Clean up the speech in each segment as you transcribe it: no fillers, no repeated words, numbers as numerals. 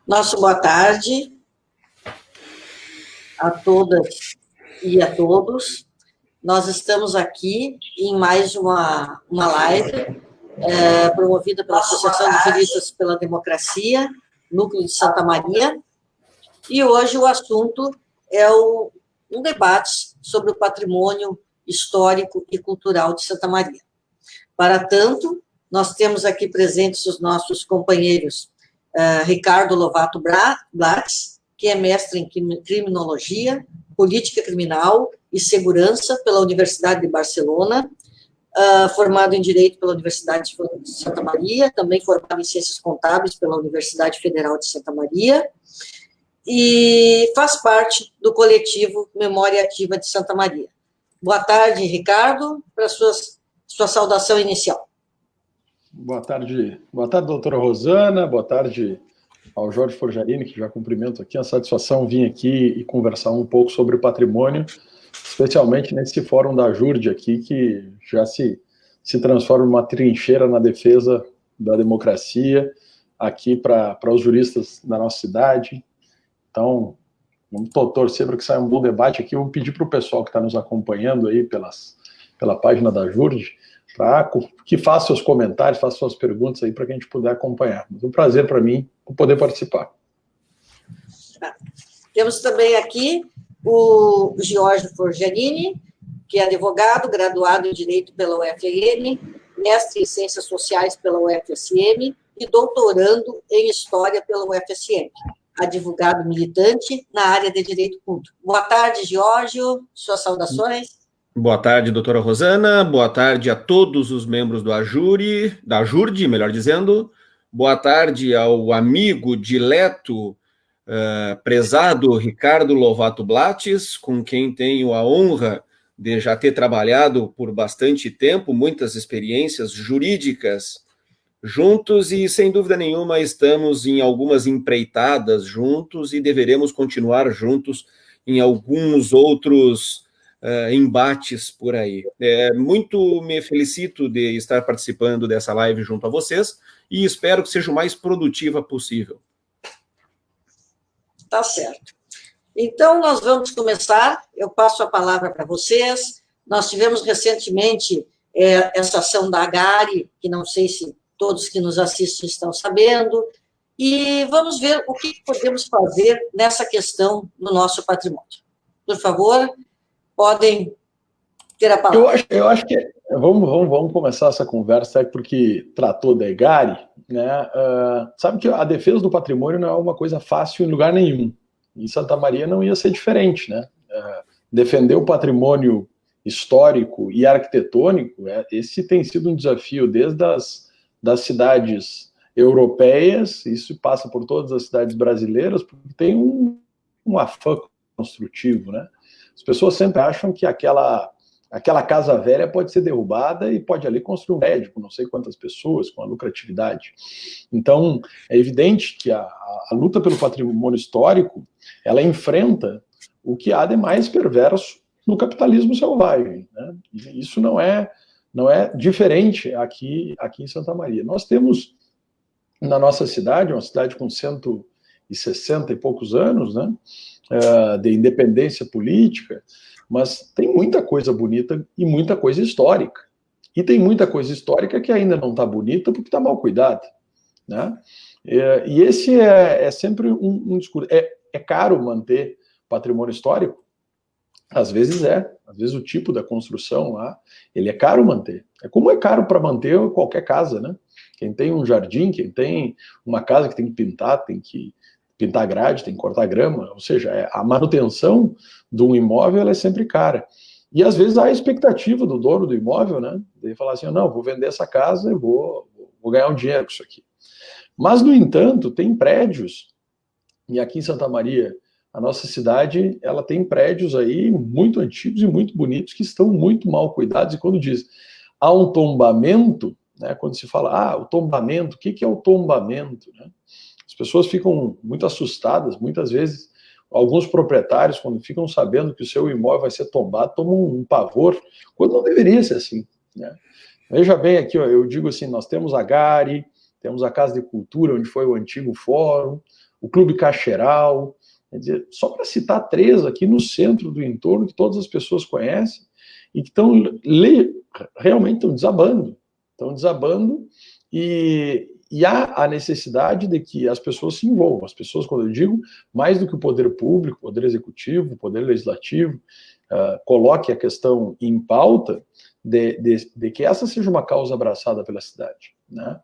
Nosso boa tarde a todas e a todos. Nós estamos aqui em mais uma live promovida pela Associação de Juristas pela Democracia, Núcleo de Santa Maria, e hoje o assunto é um debate sobre o patrimônio histórico e cultural de Santa Maria. Para tanto, nós temos aqui presentes os nossos companheiros Ricardo Lovato Blatz, que é mestre em criminologia, política criminal e segurança pela Universidade de Barcelona, formado em Direito pela Universidade de Santa Maria, também formado em Ciências Contábeis pela Universidade Federal de Santa Maria, e faz parte do coletivo Memória Ativa de Santa Maria. Boa tarde, Ricardo, para sua saudação inicial. Boa tarde, doutora Rosana, boa tarde ao Jorge Forjarini, que já cumprimento aqui, a satisfação vir aqui e conversar um pouco sobre o patrimônio, especialmente nesse fórum da JURD aqui, que já se transforma numa trincheira na defesa da democracia, aqui para os juristas da nossa cidade. Então, vamos torcer para que saia um bom debate aqui. Vou pedir para o pessoal que está nos acompanhando aí pela página da JURD, que faça seus comentários, faça suas perguntas aí para que a gente puder acompanhar. É um prazer para mim poder participar. Temos também aqui o Jorge Forjarini, que é advogado, graduado em Direito pela UFRN, mestre em Ciências Sociais pela UFSM e doutorando em História pela UFSM, advogado militante na área de Direito Público. Boa tarde, Jorge, suas saudações. Boa tarde, doutora Rosana, boa tarde a todos os membros da JURD, melhor dizendo, boa tarde ao amigo dileto, prezado Ricardo Lovato Blatz, com quem tenho a honra de já ter trabalhado por bastante tempo, muitas experiências jurídicas juntos e, sem dúvida nenhuma, estamos em algumas empreitadas juntos e deveremos continuar juntos em alguns outros embates por aí. Muito me felicito de estar participando dessa live junto a vocês e espero que seja o mais produtiva possível. Tá certo. Então, nós vamos começar. Eu passo a palavra para vocês. Nós tivemos recentemente essa ação da Agari, que não sei se todos que nos assistem estão sabendo, e vamos ver o que podemos fazer nessa questão do nosso patrimônio. Por favor, podem ter a palavra. Eu acho que vamos começar essa conversa, porque tratou da Egari, né? Sabe que a defesa do patrimônio não é uma coisa fácil em lugar nenhum. Em Santa Maria não ia ser diferente, né? Defender o patrimônio histórico e arquitetônico, esse tem sido um desafio desde das cidades europeias, isso passa por todas as cidades brasileiras, porque tem um afã construtivo, né? As pessoas sempre acham que aquela casa velha pode ser derrubada e pode ali construir um prédio com não sei quantas pessoas, com a lucratividade. Então, é evidente que a luta pelo patrimônio histórico, ela enfrenta o que há de mais perverso no capitalismo selvagem, né? E isso não é diferente aqui em Santa Maria. Nós temos na nossa cidade, uma cidade com 160 e poucos anos, né? De independência política, mas tem muita coisa bonita e muita coisa histórica. E tem muita coisa histórica que ainda não está bonita porque está mal cuidada, né? E esse é sempre um discurso. É caro manter patrimônio histórico? Às vezes o tipo da construção lá, ele é caro manter. É como é caro para manter qualquer casa, né? Quem tem um jardim, quem tem uma casa que tem que pintar grade, tem que cortar grama, ou seja, a manutenção de um imóvel ela é sempre cara. E às vezes há a expectativa do dono do imóvel, né? De falar assim, não, vou vender essa casa e vou ganhar um dinheiro com isso aqui. Mas, no entanto, tem prédios, e aqui em Santa Maria, a nossa cidade, ela tem prédios aí muito antigos e muito bonitos que estão muito mal cuidados, e quando diz há um tombamento, né? Quando se fala, o tombamento, o que é o tombamento, né? As pessoas ficam muito assustadas, muitas vezes, alguns proprietários, quando ficam sabendo que o seu imóvel vai ser tombado, tomam um pavor, quando não deveria ser assim, né? Veja bem aqui, eu digo assim, nós temos a Gari, temos a Casa de Cultura, onde foi o antigo fórum, o Clube Cacheral, quer dizer, só para citar 3 aqui no centro do entorno, que todas as pessoas conhecem, e que realmente estão desabando, e há a necessidade de que as pessoas se envolvam. As pessoas, quando eu digo, mais do que o poder público, o poder executivo, o poder legislativo, coloque a questão em pauta de que essa seja uma causa abraçada pela cidade, né?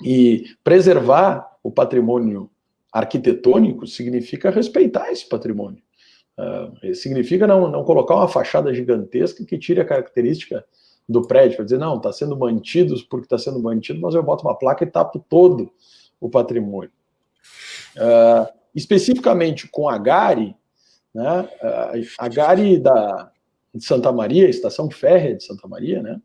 E preservar o patrimônio arquitetônico significa respeitar esse patrimônio. Significa não colocar uma fachada gigantesca que tire a característica do prédio, para dizer, não, está sendo mantido porque está sendo mantido, mas eu boto uma placa e tapo todo o patrimônio. Especificamente com a Gari, né, a Gari de Santa Maria, a estação férrea de Santa Maria, né,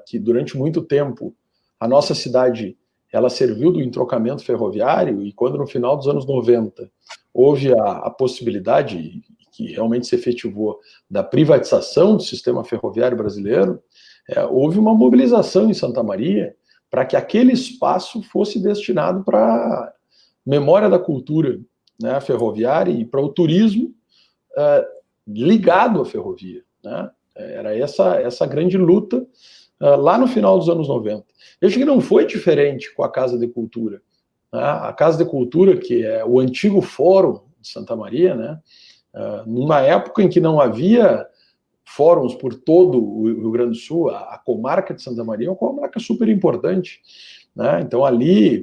que durante muito tempo a nossa cidade ela serviu do entrocamento ferroviário, e quando no final dos anos 90 houve a possibilidade, que realmente se efetivou, da privatização do sistema ferroviário brasileiro, houve uma mobilização em Santa Maria para que aquele espaço fosse destinado para memória da cultura, né, ferroviária, e para o turismo ligado à ferrovia, né? Era essa grande luta lá no final dos anos 90. Eu acho que não foi diferente com a Casa de Cultura, né? A Casa de Cultura, que é o antigo Fórum de Santa Maria, né? Numa época em que não havia fóruns por todo o Rio Grande do Sul, a comarca de Santa Maria é uma comarca super importante, né? Então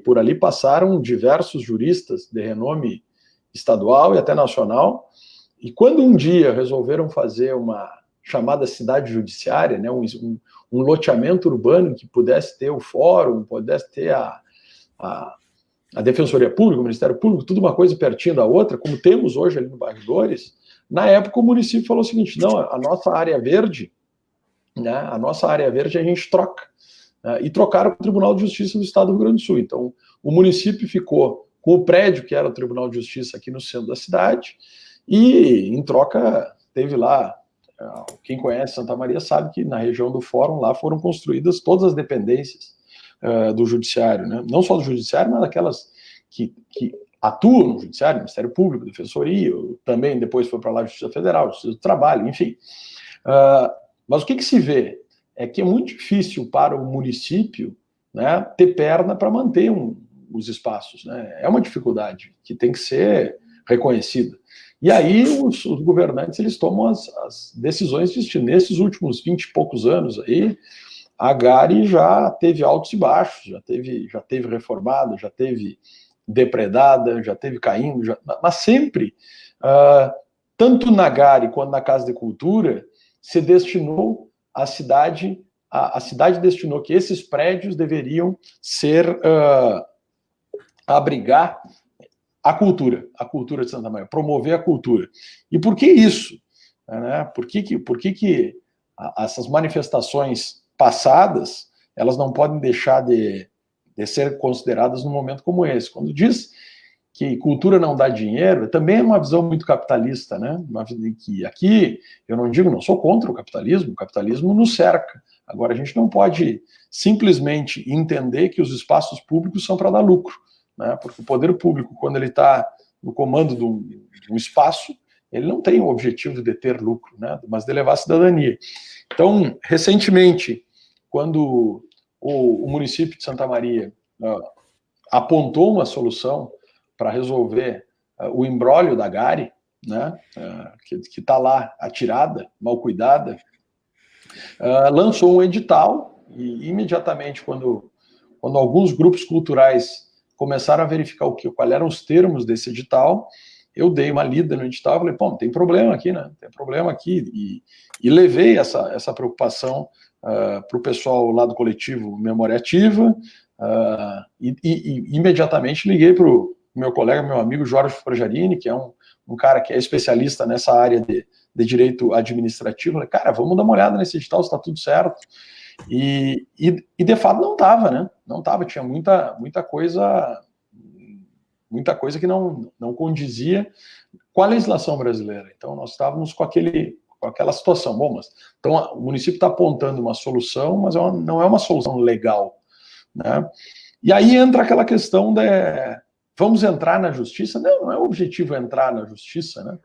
por ali passaram diversos juristas de renome estadual e até nacional, e quando um dia resolveram fazer uma chamada cidade judiciária, né, um loteamento urbano que pudesse ter o fórum, pudesse ter a Defensoria Pública, o Ministério Público, tudo uma coisa pertinho da outra, como temos hoje ali no bairro Dores, na época o município falou o seguinte, não, a nossa área verde, né, a gente troca. E trocaram com o Tribunal de Justiça do Estado do Rio Grande do Sul. Então, o município ficou com o prédio, que era o Tribunal de Justiça aqui no centro da cidade, e em troca teve lá, quem conhece Santa Maria sabe que na região do Fórum lá foram construídas todas as dependências do Judiciário, né? Não só do Judiciário, mas daquelas que atuam no Judiciário, Ministério Público, Defensoria, também depois foi para lá a Justiça Federal, Justiça do Trabalho, enfim. Mas o que se vê é que é muito difícil para o município, né, ter perna para manter os espaços, né? É uma dificuldade que tem que ser reconhecida. E aí os governantes eles tomam as decisões de destino. Nesses últimos 20 e poucos anos aí, a Gari já teve altos e baixos, já teve reformada, já teve depredada, já teve caindo, mas sempre, tanto na Gari quanto na Casa de Cultura, se destinou a cidade destinou que esses prédios deveriam ser abrigar a cultura de Santa Maria, promover a cultura. E por que isso? Né? Por que essas manifestações passadas, elas não podem deixar de ser consideradas num momento como esse? Quando diz que cultura não dá dinheiro, também é uma visão muito capitalista, né? Que aqui, eu não sou contra o capitalismo nos cerca. Agora, a gente não pode simplesmente entender que os espaços públicos são para dar lucro, né? Porque o poder público, quando ele está no comando de um espaço, ele não tem o objetivo de ter lucro, né? Mas de levar a cidadania. Então, recentemente, quando o município de Santa Maria apontou uma solução para resolver o imbróglio da Gari, né, que está lá atirada, mal cuidada, lançou um edital, e imediatamente, quando alguns grupos culturais começaram a verificar quais eram os termos desse edital, eu dei uma lida no edital e falei, pô, tem problema aqui, né? Tem problema aqui. E levei essa preocupação para o pessoal lá do coletivo Memória Ativa, e imediatamente liguei para o meu colega, meu amigo Jorge Forjarini, que é um cara que é especialista nessa área de direito administrativo. Falei, cara, vamos dar uma olhada nesse edital, se está tudo certo. E de fato não estava, né? Não estava, tinha muita coisa que não condizia com a legislação brasileira. Então nós estávamos com aquela situação. Bom, mas então o município está apontando uma solução, mas não é uma solução legal, né? E aí entra aquela questão vamos entrar na justiça? Não, não é o objetivo entrar na justiça, né?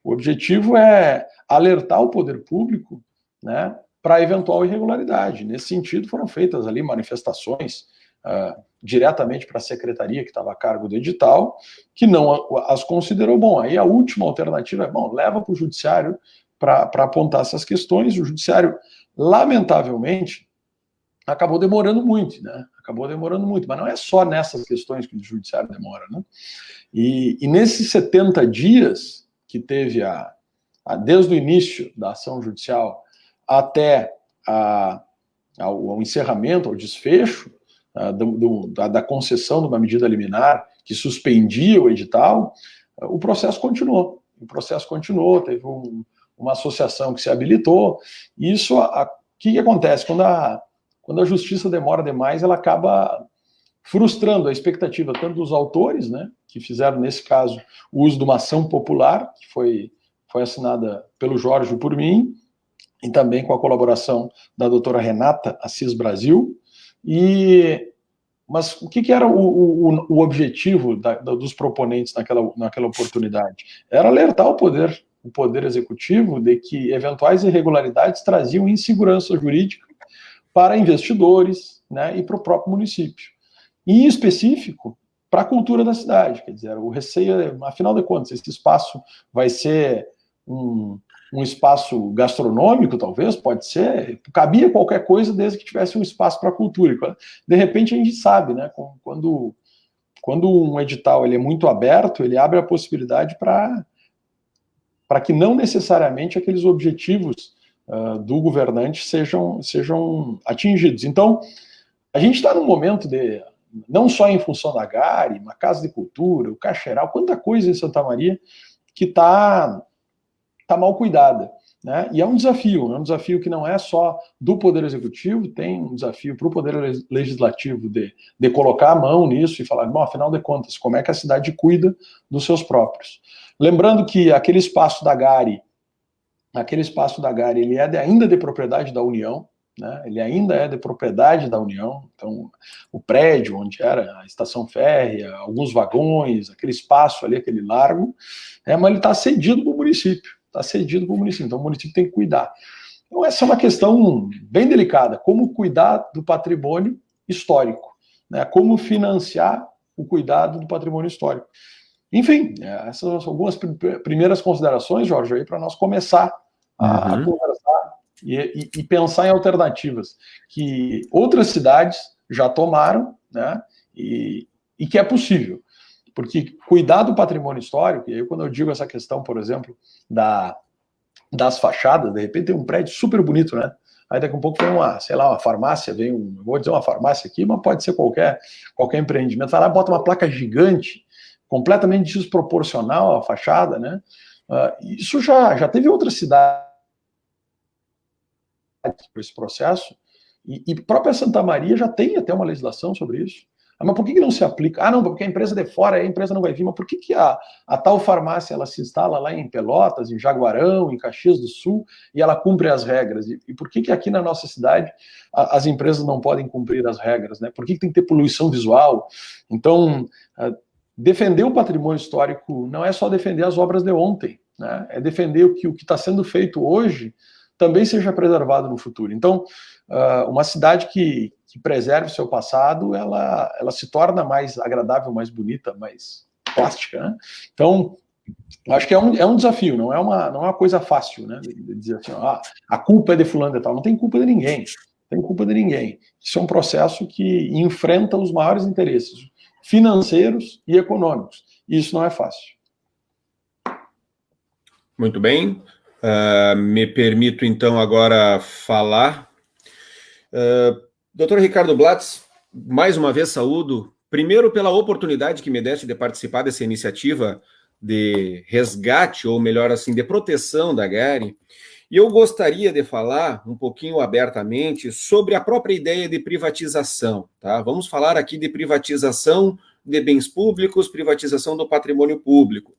O objetivo é alertar o poder público, né, para eventual irregularidade. Nesse sentido, foram feitas ali manifestações diretamente para a secretaria que estava a cargo do edital, que não as considerou bom. Aí a última alternativa é, bom, leva para o judiciário para apontar essas questões. O judiciário, lamentavelmente, acabou demorando muito, né? Acabou demorando muito, mas não é só nessas questões que o judiciário demora, né? E nesses 70 dias que teve desde o início da ação judicial até ao encerramento, ao desfecho da concessão de uma medida liminar que suspendia o edital, o processo continuou. O processo continuou, teve uma associação que se habilitou. E isso, o que acontece? Quando a justiça demora demais, ela acaba frustrando a expectativa tanto dos autores, né, que fizeram, nesse caso, o uso de uma ação popular, que foi assinada pelo Jorge e por mim, e também com a colaboração da doutora Renata Assis Brasil. Mas o que era o objetivo dos proponentes naquela oportunidade? Era alertar o poder executivo de que eventuais irregularidades traziam insegurança jurídica para investidores, né, e para o próprio município. E, em específico, para a cultura da cidade. Quer dizer, o receio, afinal de contas, esse espaço vai ser um espaço gastronômico, talvez, pode ser, cabia qualquer coisa desde que tivesse um espaço para a cultura. De repente, a gente sabe, né, quando um edital ele é muito aberto, ele abre a possibilidade para que não necessariamente aqueles objetivos do governante sejam atingidos. Então, a gente está num momento não só em função da Gari, uma Casa de Cultura, o Cacheral, quanta coisa em Santa Maria que está mal cuidada, né? E é um desafio que não é só do Poder Executivo, tem um desafio para o Poder Legislativo de colocar a mão nisso e falar, bom, afinal de contas, como é que a cidade cuida dos seus próprios? Lembrando que aquele espaço da Gari, ele é ainda de propriedade da União, né? Ele ainda é de propriedade da União. Então, o prédio onde era a estação férrea, alguns vagões, aquele espaço ali, aquele largo, mas ele está cedido para o município. Então o município tem que cuidar. Então essa é uma questão bem delicada, como cuidar do patrimônio histórico, né? Como financiar o cuidado do patrimônio histórico. Enfim, essas são algumas primeiras considerações, Jorge, aí para nós começar a conversar e pensar em alternativas que outras cidades já tomaram, né? E que é possível. Porque cuidar do patrimônio histórico, e aí quando eu digo essa questão, por exemplo, das fachadas, de repente tem um prédio super bonito, né? Aí daqui a pouco vem uma farmácia, vou dizer uma farmácia aqui, mas pode ser qualquer empreendimento. Vai lá, bota uma placa gigante, completamente desproporcional à fachada, né? Isso já teve outras cidades por esse processo, e própria Santa Maria já tem até uma legislação sobre isso. Mas por que não se aplica? Não, porque a empresa de fora, a empresa não vai vir. Mas por que a tal farmácia ela se instala lá em Pelotas, em Jaguarão, em Caxias do Sul, e ela cumpre as regras? E por que aqui na nossa cidade as empresas não podem cumprir as regras, né? Por que tem que ter poluição visual? Então, defender o patrimônio histórico não é só defender as obras de ontem, né? É defender o que está sendo feito hoje também seja preservado no futuro. Então, uma cidade que preserve o seu passado, ela se torna mais agradável, mais bonita, mais plástica, né? Então, acho que é um desafio, não é uma coisa fácil, né? De dizer assim, a culpa é de fulano e tal. Não tem culpa de ninguém. Isso é um processo que enfrenta os maiores interesses financeiros e econômicos. E isso não é fácil. Muito bem. Me permito, então, agora falar. Dr. Ricardo Blatz, mais uma vez saúdo, primeiro pela oportunidade que me deste de participar dessa iniciativa de resgate, ou melhor assim, de proteção da Gari, e eu gostaria de falar um pouquinho abertamente sobre a própria ideia de privatização, tá? Vamos falar aqui de privatização de bens públicos, privatização do patrimônio público.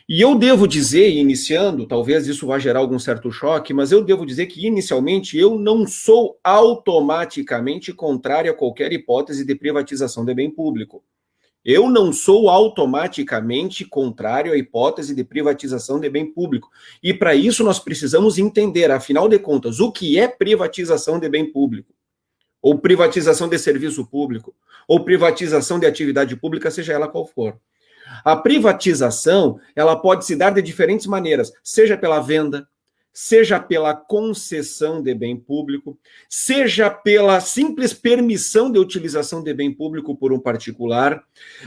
E eu devo dizer, iniciando, talvez isso vá gerar algum certo choque, mas eu devo dizer que, inicialmente, eu não sou automaticamente contrário a qualquer hipótese de privatização de bem público. Eu não sou automaticamente contrário à hipótese de privatização de bem público. E para isso nós precisamos entender, afinal de contas, o que é privatização de bem público, ou privatização de serviço público, ou privatização de atividade pública, seja ela qual for. A privatização, ela pode se dar de diferentes maneiras, seja pela venda, seja pela concessão de bem público, seja pela simples permissão de utilização de bem público por um particular,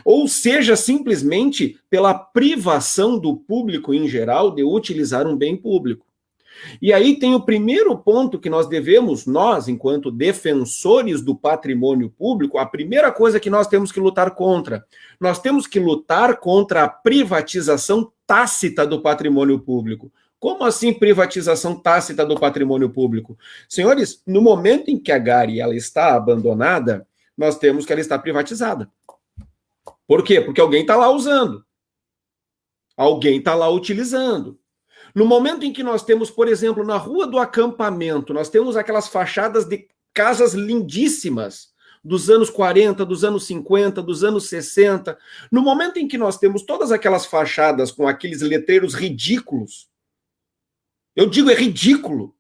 ou seja simplesmente pela privação do público em geral de utilizar um bem público. E aí tem o primeiro ponto que nós devemos, nós, enquanto defensores do patrimônio público, a primeira coisa que nós temos que lutar contra. Nós temos que lutar contra a privatização tácita do patrimônio público. Como assim privatização tácita do patrimônio público? Senhores, no momento em que a Gari ela está abandonada, nós temos que ela está privatizada. Por quê? Porque alguém está lá usando. Alguém está lá utilizando. No momento em que nós temos, por exemplo, na Rua do Acampamento, nós temos aquelas fachadas de casas lindíssimas dos anos 40, dos anos 50, dos anos 60. No momento em que nós temos todas aquelas fachadas com aqueles letreiros ridículos, eu digo é ridículo,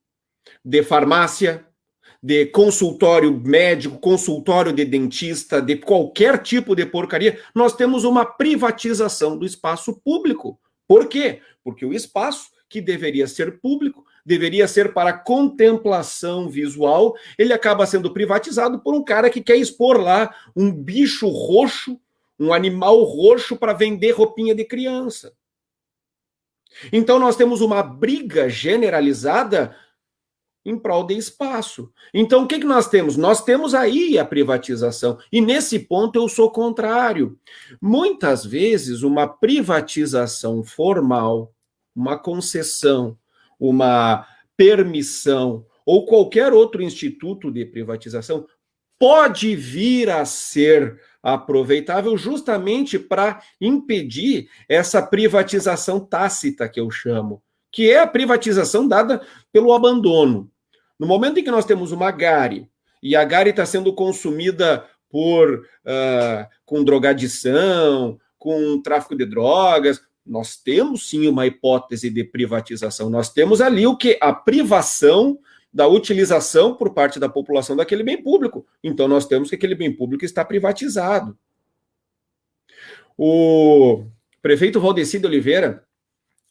de farmácia, de consultório médico, consultório de dentista, de qualquer tipo de porcaria, nós temos uma privatização do espaço público. Por quê? Porque o espaço que deveria ser público, deveria ser para contemplação visual, ele acaba sendo privatizado por um cara que quer expor lá um bicho roxo, um animal roxo para vender roupinha de criança. Então nós temos uma briga generalizada em prol de espaço. Então o que nós temos? Nós temos aí a privatização, e nesse ponto eu sou contrário. Muitas vezes uma privatização formal, uma concessão, uma permissão ou qualquer outro instituto de privatização pode vir a ser aproveitável justamente para impedir essa privatização tácita que eu chamo, que é a privatização dada pelo abandono. No momento em que nós temos uma Gari, e a Gari está sendo consumida com drogadição, com tráfico de drogas, nós temos sim uma hipótese de privatização. Nós temos ali o que? A privação da utilização por parte da população daquele bem público. Então nós temos que aquele bem público está privatizado. O prefeito Valdeci de Oliveira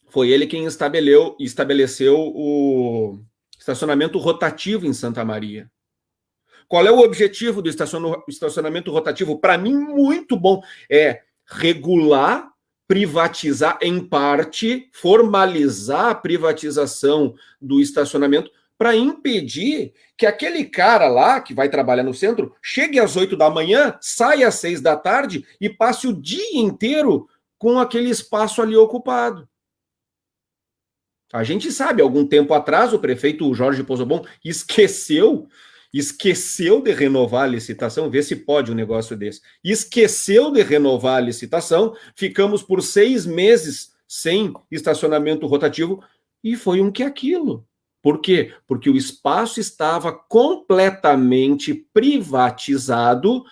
foi ele quem estabeleceu o estacionamento rotativo em Santa Maria. Qual é o objetivo do estacionamento rotativo? Para mim, muito bom. É regular, privatizar em parte, formalizar a privatização do estacionamento para impedir que aquele cara lá, que vai trabalhar no centro, chegue às 8 da manhã, saia às 6 da tarde e passe o dia inteiro com aquele espaço ali ocupado. A gente sabe, algum tempo atrás, o prefeito Jorge Pozzobon esqueceu de renovar a licitação, vê se pode um negócio desse. Esqueceu de renovar a licitação, ficamos por 6 meses sem estacionamento rotativo, e foi um que aquilo. Por quê? Porque o espaço estava completamente privatizado,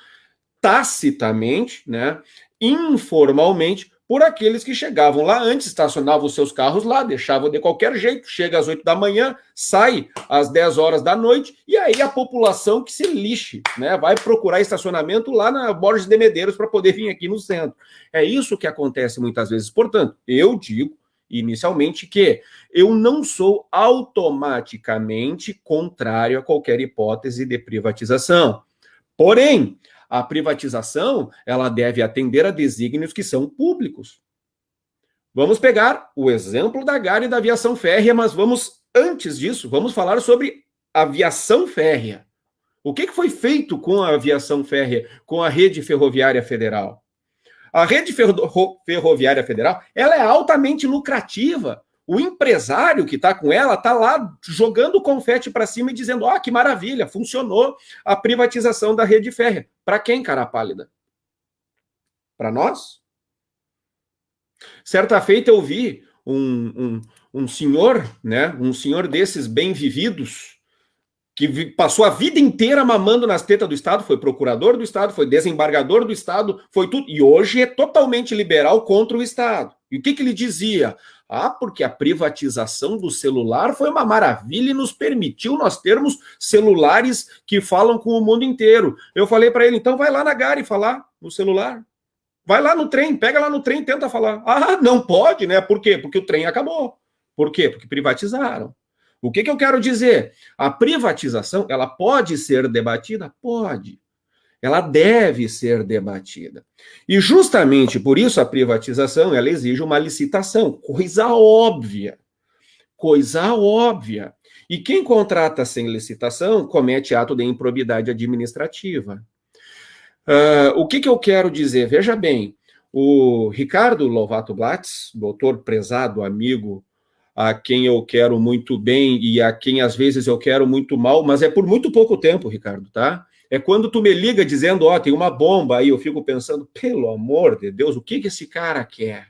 tacitamente, né, informalmente, por aqueles que chegavam lá antes, estacionavam os seus carros lá, deixavam de qualquer jeito, chega às 8 da manhã, sai às 10 horas da noite, e aí a população que se lixe, né? Vai procurar estacionamento lá na Borges de Medeiros para poder vir aqui no centro. É isso que acontece muitas vezes. Portanto, eu digo inicialmente que eu não sou automaticamente contrário a qualquer hipótese de privatização. Porém, a privatização, ela deve atender a desígnios que são públicos. Vamos pegar o exemplo da Gari e da aviação férrea, mas antes disso, vamos falar sobre aviação férrea. O que foi feito com a aviação férrea, com a rede ferroviária federal? A rede ferroviária federal, ela é altamente lucrativa. O empresário que está com ela está lá jogando confete para cima e dizendo: ó, que maravilha, funcionou a privatização da rede férrea. Para quem, cara pálida? Para nós? Certa feita eu vi um senhor, né, um senhor desses bem vividos, que passou a vida inteira mamando nas tetas do Estado, foi procurador do Estado, foi desembargador do Estado, foi tudo, e hoje é totalmente liberal contra o Estado. E o que ele dizia? Porque a privatização do celular foi uma maravilha e nos permitiu nós termos celulares que falam com o mundo inteiro. Eu falei para ele, então vai lá na Gari falar no celular. Vai lá no trem, pega lá no trem e tenta falar. Não pode, né? Por quê? Porque o trem acabou. Por quê? Porque privatizaram. O que eu quero dizer? A privatização, ela pode ser debatida? Pode. Ela deve ser debatida. E justamente por isso a privatização, ela exige uma licitação, coisa óbvia. Coisa óbvia. E quem contrata sem licitação comete ato de improbidade administrativa. O que eu quero dizer? Veja bem, o Ricardo Lovato Blatz, doutor prezado, amigo, a quem eu quero muito bem e a quem às vezes eu quero muito mal, mas é por muito pouco tempo, Ricardo, tá? É quando tu me liga dizendo, tem uma bomba aí, eu fico pensando, pelo amor de Deus, o que esse cara quer?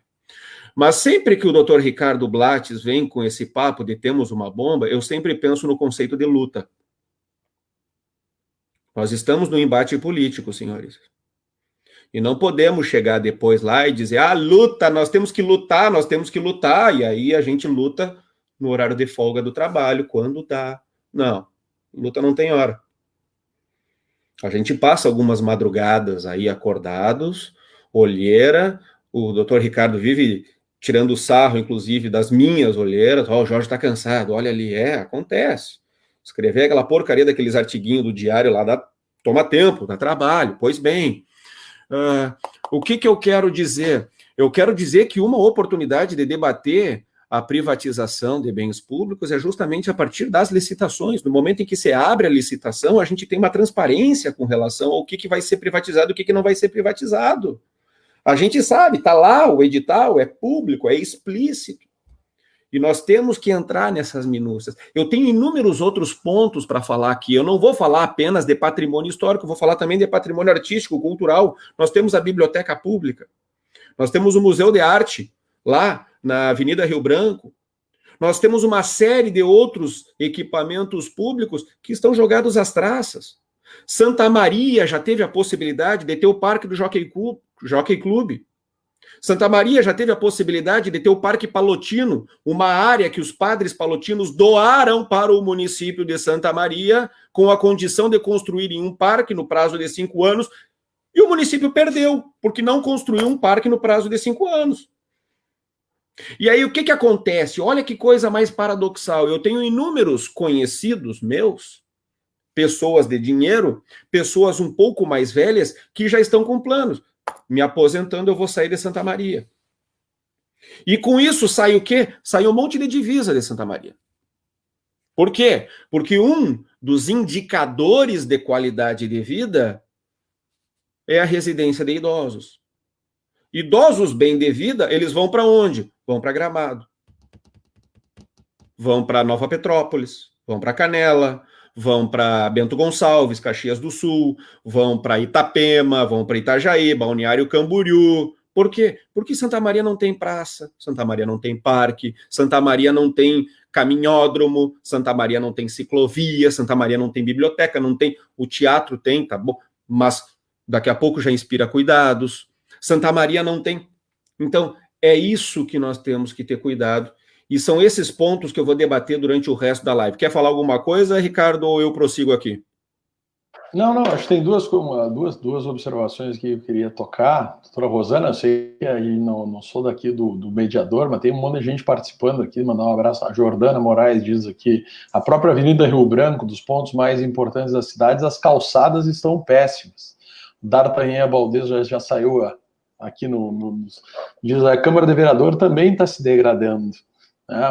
Mas sempre que o doutor Ricardo Blatz vem com esse papo de temos uma bomba, eu sempre penso no conceito de luta. Nós estamos no embate político, senhores. E não podemos chegar depois lá e dizer, luta, nós temos que lutar, e aí a gente luta no horário de folga do trabalho, quando dá. Não, luta não tem hora. A gente passa algumas madrugadas aí acordados, olheira, o doutor Ricardo vive tirando sarro, inclusive, das minhas olheiras, o Jorge está cansado, olha ali, acontece. Escrever aquela porcaria daqueles artiguinhos do diário lá toma tempo, dá trabalho, pois bem. O que eu quero dizer? Eu quero dizer que uma oportunidade de debater a privatização de bens públicos é justamente a partir das licitações. No momento em que você abre a licitação, a gente tem uma transparência com relação ao que vai ser privatizado e o que não vai ser privatizado. A gente sabe, está lá o edital, é público, é explícito. E nós temos que entrar nessas minúcias. Eu tenho inúmeros outros pontos para falar aqui. Eu não vou falar apenas de patrimônio histórico, vou falar também de patrimônio artístico, cultural. Nós temos a biblioteca pública. Nós temos o Museu de Arte, lá na Avenida Rio Branco. Nós temos uma série de outros equipamentos públicos que estão jogados às traças. Santa Maria já teve a possibilidade de ter o Parque do Jockey Club. Santa Maria já teve a possibilidade de ter o Parque Palotino, uma área que os padres palotinos doaram para o município de Santa Maria, com a condição de construírem um parque no prazo de 5 anos, e o município perdeu, porque não construiu um parque no prazo de 5 anos. E aí o que acontece? Olha que coisa mais paradoxal. Eu tenho inúmeros conhecidos meus, pessoas de dinheiro, pessoas um pouco mais velhas, que já estão com planos. Me aposentando, eu vou sair de Santa Maria. E com isso sai o quê? Sai um monte de divisa de Santa Maria. Por quê? Porque um dos indicadores de qualidade de vida é a residência de idosos. Idosos bem de vida, eles vão para onde? Vão para Gramado. Vão para Nova Petrópolis, vão para Canela, vão para Bento Gonçalves, Caxias do Sul, vão para Itapema, vão para Itajaí, Balneário Camboriú. Por quê? Porque Santa Maria não tem praça, Santa Maria não tem parque, Santa Maria não tem caminhódromo, Santa Maria não tem ciclovia, Santa Maria não tem biblioteca, não tem... O teatro tem, tá bom, mas daqui a pouco já inspira cuidados. Santa Maria não tem. Então, é isso que nós temos que ter cuidado. E são esses pontos que eu vou debater durante o resto da live. Quer falar alguma coisa, Ricardo, ou eu prossigo aqui? Não, acho que tem duas observações que eu queria tocar. Doutora Rosana, eu sei que aí não sou daqui do mediador, mas tem um monte de gente participando aqui. Mandar um abraço. A Jordana Moraes diz aqui, a própria Avenida Rio Branco, dos pontos mais importantes das cidades, as calçadas estão péssimas. O D'Artagnan Valdez já saiu aqui diz a Câmara de Vereador também está se degradando.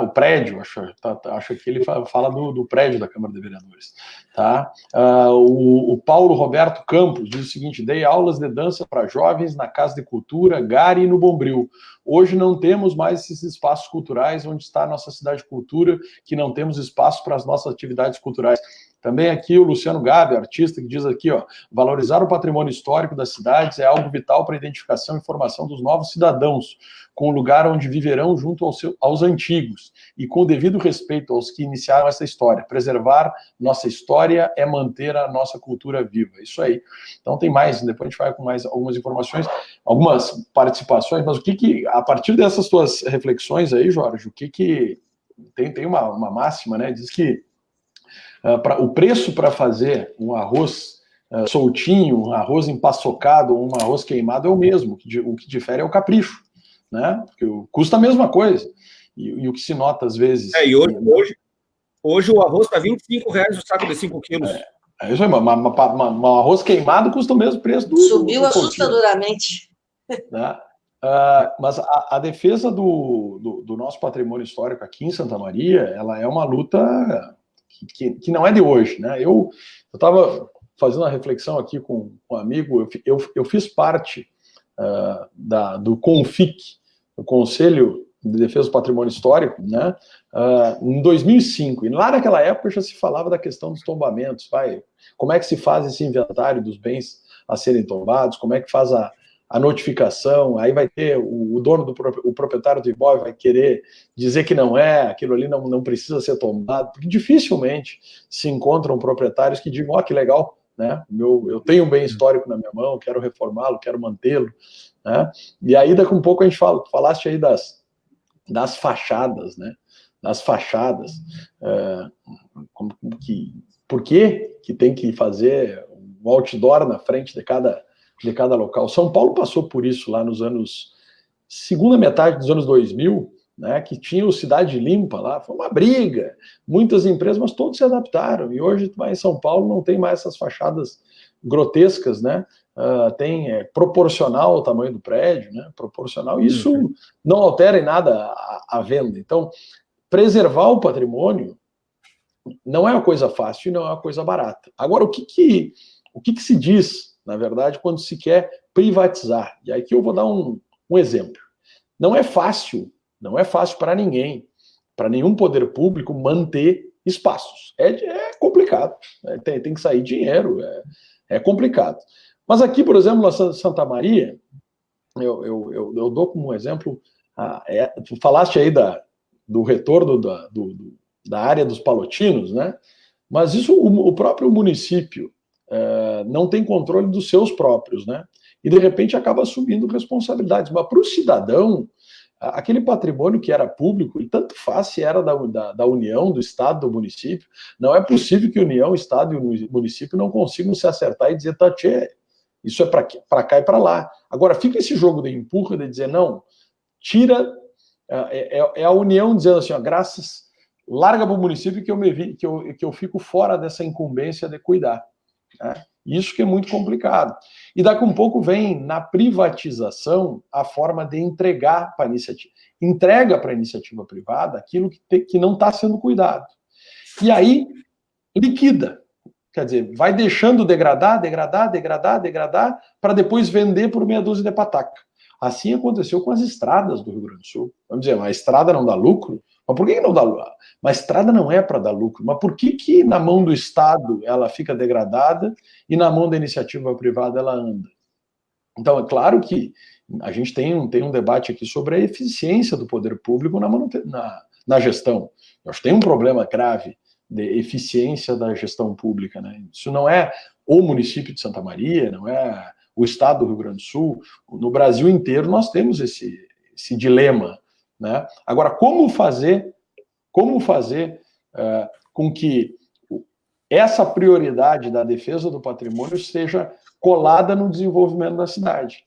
O prédio, acho que ele fala do prédio da Câmara de Vereadores. Tá? O Paulo Roberto Campos diz o seguinte: dei aulas de dança para jovens na Casa de Cultura, Gari e no Bombril. Hoje não temos mais esses espaços culturais onde está a nossa cidade de cultura, que não temos espaço para as nossas atividades culturais. Também aqui o Luciano Gabi, artista, que diz aqui, ó, valorizar o patrimônio histórico das cidades é algo vital para a identificação e formação dos novos cidadãos, com o lugar onde viverão junto aos antigos e com o devido respeito aos que iniciaram essa história. Preservar nossa história é manter a nossa cultura viva. Isso aí. Então tem mais, depois a gente vai com mais algumas informações, algumas participações, mas o que a partir dessas tuas reflexões aí, Jorge, o que tem uma máxima, né? Diz que o preço para fazer um arroz soltinho, um arroz empaçocado ou um arroz queimado é o mesmo. O que difere é o capricho, né? Porque custa a mesma coisa. E o que se nota às vezes... E hoje o arroz está R$25 o saco de 5 quilos. É isso aí, um arroz queimado custa o mesmo preço do... Subiu assustadoramente. Né? Mas a defesa do nosso patrimônio histórico aqui em Santa Maria, ela é uma luta que não é de hoje, né? Eu estava fazendo uma reflexão aqui com um amigo, eu fiz parte do CONFIC, o Conselho de Defesa do Patrimônio Histórico, né? Em 2005, e lá naquela época já se falava da questão dos tombamentos, como é que se faz esse inventário dos bens a serem tombados, como é que faz a notificação, aí vai ter o dono, o proprietário do imóvel vai querer dizer que não é, aquilo ali não precisa ser tombado, porque dificilmente se encontram proprietários que digam, que legal, né? Eu tenho um bem histórico na minha mão, quero reformá-lo, quero mantê-lo, né? E aí daqui um pouco a gente falaste aí das fachadas, né? Das fachadas, por que tem que fazer um outdoor na frente de cada local. São Paulo passou por isso lá nos segunda metade dos anos 2000, né, que tinha o Cidade Limpa lá, foi uma briga, muitas empresas, mas todos se adaptaram, e hoje em São Paulo não tem mais essas fachadas grotescas, né, tem proporcional ao tamanho do prédio, né, proporcional, isso não altera em nada a venda. Então, preservar o patrimônio não é uma coisa fácil e não é uma coisa barata. Agora, o que se diz, na verdade, quando se quer privatizar? E aí que eu vou dar um exemplo. Não é fácil para ninguém, para nenhum poder público manter espaços. É complicado, tem que sair dinheiro, é complicado. Mas aqui, por exemplo, na Santa Maria, eu dou como exemplo, tu falaste aí do retorno da área dos palotinos, né? Mas isso o próprio município não tem controle dos seus próprios, né? E de repente acaba assumindo responsabilidades. Mas para o cidadão, aquele patrimônio que era público, e tanto faz se era da União, do Estado, do município, não é possível que a União, o Estado e o município não consigam se acertar e dizer, isso é para cá e para lá. Agora, fica esse jogo de empurra, de dizer, não, tira, é a União dizendo assim, larga para o município que eu fico fora dessa incumbência de cuidar. Né? Isso que é muito complicado. E daqui a um pouco vem, na privatização, a forma de entregar para a iniciativa. Entrega para a iniciativa privada aquilo que não está sendo cuidado. E aí, liquida. Quer dizer, vai deixando degradar, para depois vender por meia dúzia de pataca. Assim aconteceu com as estradas do Rio Grande do Sul. Vamos dizer, a estrada não dá lucro? Mas por que não dá lucro? Mas a estrada não é para dar lucro. Mas por que na mão do Estado ela fica degradada e na mão da iniciativa privada ela anda? Então, é claro que a gente tem um debate aqui sobre a eficiência do poder público na gestão. Eu acho que tem um problema grave de eficiência da gestão pública, né? Isso não é o município de Santa Maria, não é o Estado do Rio Grande do Sul. No Brasil inteiro nós temos esse dilema, né? Agora, como fazer com que essa prioridade da defesa do patrimônio seja colada no desenvolvimento da cidade?